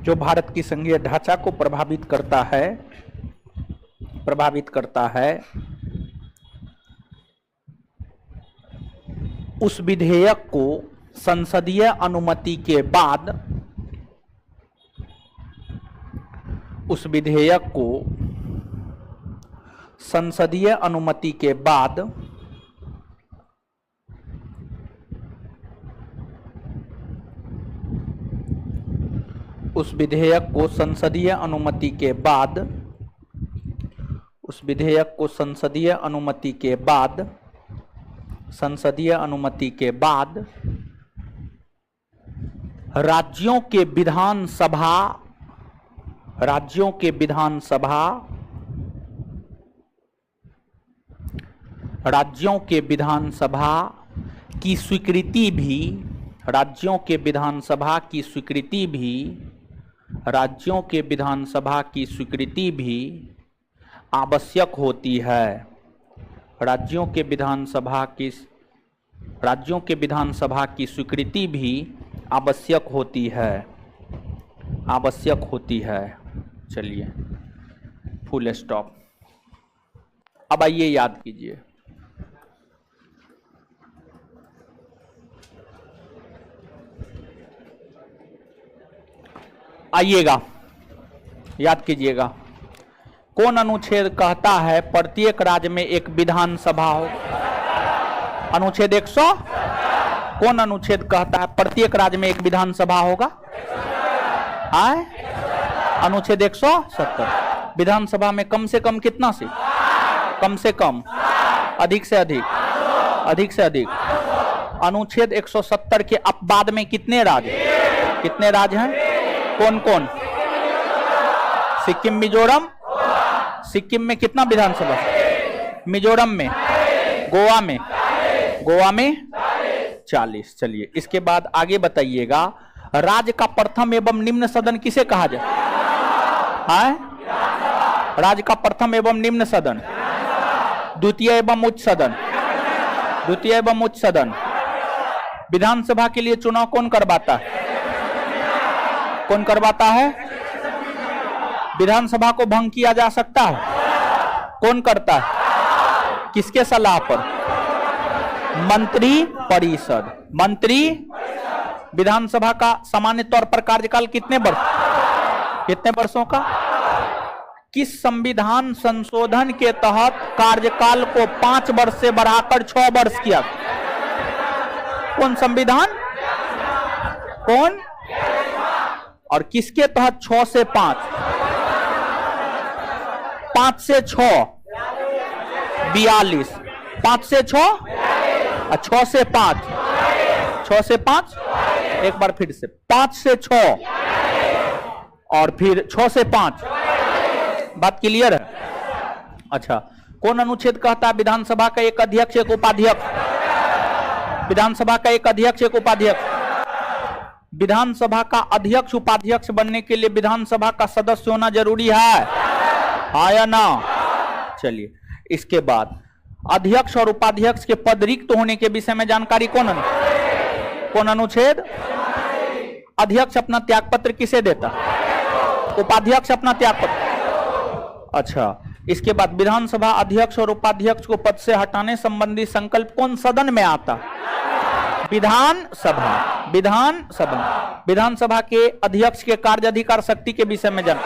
जो भारत की संघीय ढांचा को प्रभावित करता है, उस विधेयक को संसदीय अनुमति के बाद, उस विधेयक को संसदीय अनुमति के बाद उस विधेयक को संसदीय अनुमति के बाद, उस विधेयक को संसदीय अनुमति के बाद, संसदीय अनुमति के बाद राज्यों के विधानसभा, राज्यों के विधानसभा, राज्यों के विधानसभा की स्वीकृति भी, राज्यों के विधानसभा की स्वीकृति भी, राज्यों के विधानसभा की स्वीकृति भी आवश्यक होती है। राज्यों के विधानसभा की, राज्यों के विधानसभा की स्वीकृति भी आवश्यक होती है, आवश्यक होती है। चलिए फुल स्टॉप। अब आइए याद कीजिए, आइएगा याद कीजिएगा। कौन अनुच्छेद कहता है प्रत्येक राज्य में एक विधानसभा हो? अनुच्छेद 100। कौन अनुच्छेद कहता है प्रत्येक राज्य में एक विधानसभा होगा? आए अनुच्छेद 170। विधानसभा में कम से कम कितना से? कम से कम, अधिक से अधिक, अधिक से अधिक। अनुच्छेद 170 के अपवाद में कितने राज्य, कितने राज्य हैं? कौन कौन? सिक्किम, मिजोरम। सिक्किम में कितना विधानसभा? मिजोरम में, गोवा में, गोवा में 40। चलिए इसके बाद आगे बताइएगा, राज्य का प्रथम एवं निम्न सदन किसे कहा जाए? राज्य का प्रथम एवं निम्न सदन, द्वितीय एवं उच्च सदन, द्वितीय एवं उच्च सदन। विधानसभा के लिए चुनाव कौन करवाता है? कौन करवाता है? विधानसभा को भंग किया जा सकता है? कौन करता है? किसके सलाह पर? मंत्री परिषद। मंत्री। विधानसभा का सामान्य तौर पर कार्यकाल कितने वर्ष, कितने वर्षों का? किस संविधान संशोधन के तहत कार्यकाल को 5 वर्ष से बढ़ाकर 6 वर्ष किया? कौन संविधान? कौन? और किसके तहत 6 से 5? 5 से 6 42, 5 से 6 और 6 से 5, 6 से 5। एक बार फिर से 5 से 6 और फिर 6 से 5। बात क्लियर है? अच्छा, कौन अनुच्छेद कहता है विधानसभा का एक अध्यक्ष एक उपाध्यक्ष? विधानसभा का एक अध्यक्ष एक उपाध्यक्ष। विधानसभा का अध्यक्ष उपाध्यक्ष बनने के लिए विधानसभा का सदस्य होना जरूरी है, हाँ या ना? चलिए इसके बाद अध्यक्ष और उपाध्यक्ष के पद रिक्त होने के विषय में जानकारी कौन अनुच्छेद? अध्यक्ष अपना त्यागपत्र किसे देता? उपाध्यक्ष अपना त्यागपत्र। अच्छा, इसके बाद विधानसभा अध्यक्ष और उपाध्यक्ष को पद से हटाने संबंधी संकल्प कौन सदन में आता? विधानसभा। विधानसभा। विधानसभा के अध्यक्ष के कार्य अधिकार शक्ति के विषय में जान।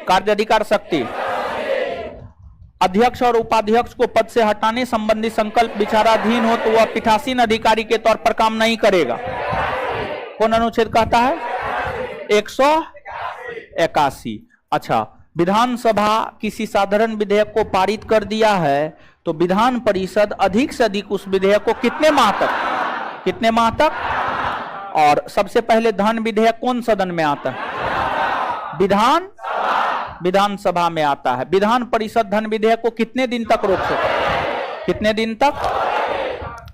कार्य अधिकार शक्ति। अध्यक्ष और उपाध्यक्ष को पद से हटाने संबंधी संकल्प विचाराधीन हो तो वह पीठासीन अधिकारी के तौर पर काम नहीं करेगा। कौन अनुच्छेद कहता है? 181। अच्छा, विधानसभा किसी साधारण विधेयक को पारित कर दिया है तो विधान परिषद अधिक से अधिक उस विधेयक को कितने माह तक? और सबसे पहले धन विधेयक कौन सदन में आता है? विधानसभा में आता है। विधान परिषद धन विधेयक को कितने दिन तक रोक सकती? कितने दिन तक?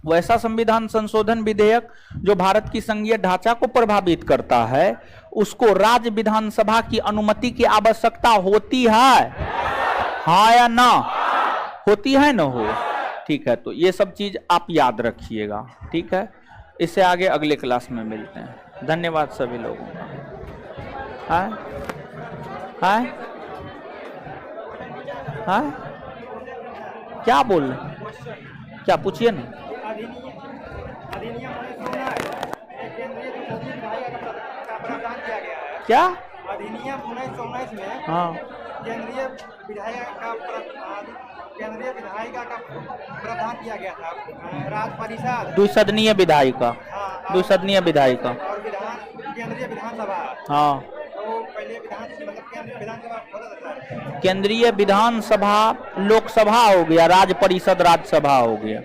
वैसा संविधान संशोधन विधेयक जो भारत की संघीय ढांचा को प्रभावित करता है, उसको राज्य विधानसभा की अनुमति की आवश्यकता होती है, हाँ या ना? होती है ना? हो, ठीक है। तो ये सब चीज आप याद रखिएगा, ठीक है। इससे आगे अगले क्लास में मिलते हैं। धन्यवाद सभी लोगों का। हाँ हाँ हाँ, क्या बोल रहे? क्या पूछिए ना। क्या अधिनियम 1919 में हाँ केंद्रीय विधायिका का प्रावधान किया गया था। राज्य परिषद, द्विसदनीय विधायिका, द्विसदनीय विधायिका और केंद्रीय विधानसभा। हाँ, तो पहले केंद्रीय विधानसभा होता था। केंद्रीय विधानसभा लोकसभा हो गया, राज्य परिषद राज्यसभा हो गया।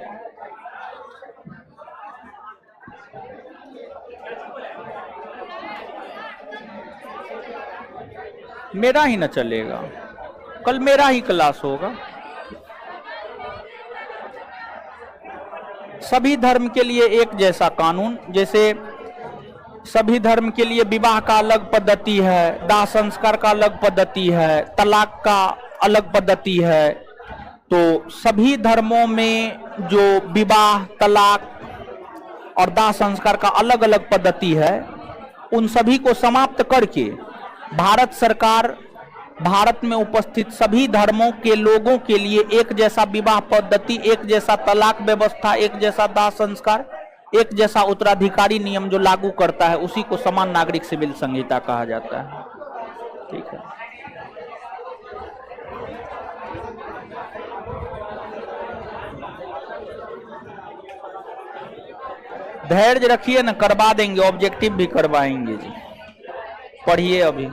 मेरा ही न चलेगा, कल मेरा ही क्लास होगा। सभी धर्म के लिए एक जैसा कानून, जैसे सभी धर्म के लिए विवाह का अलग पद्धति है, दाह संस्कार का अलग पद्धति है, तलाक का अलग पद्धति है। तो सभी धर्मों में जो विवाह, तलाक और दाह संस्कार का अलग अलग पद्धति है, उन सभी को समाप्त करके भारत सरकार भारत में उपस्थित सभी धर्मों के लोगों के लिए एक जैसा विवाह पद्धति, एक जैसा तलाक व्यवस्था, एक जैसा दाह संस्कार, एक जैसा उत्तराधिकारी नियम जो लागू करता है, उसी को समान नागरिक सिविल संहिता कहा जाता है, ठीक है। धैर्य रखिए ना, करवा देंगे, ऑब्जेक्टिव भी करवाएंगे जी। पढ़िए अभी।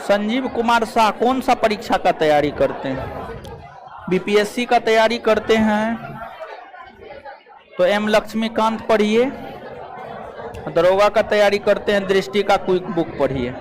संजीव कुमार शाह कौन सा परीक्षा का तैयारी करते हैं? बीपीएससी का तैयारी करते हैं तो एम लक्ष्मीकांत पढ़िए। दरोगा का तैयारी करते हैं, दृष्टि का क्विक बुक पढ़िए।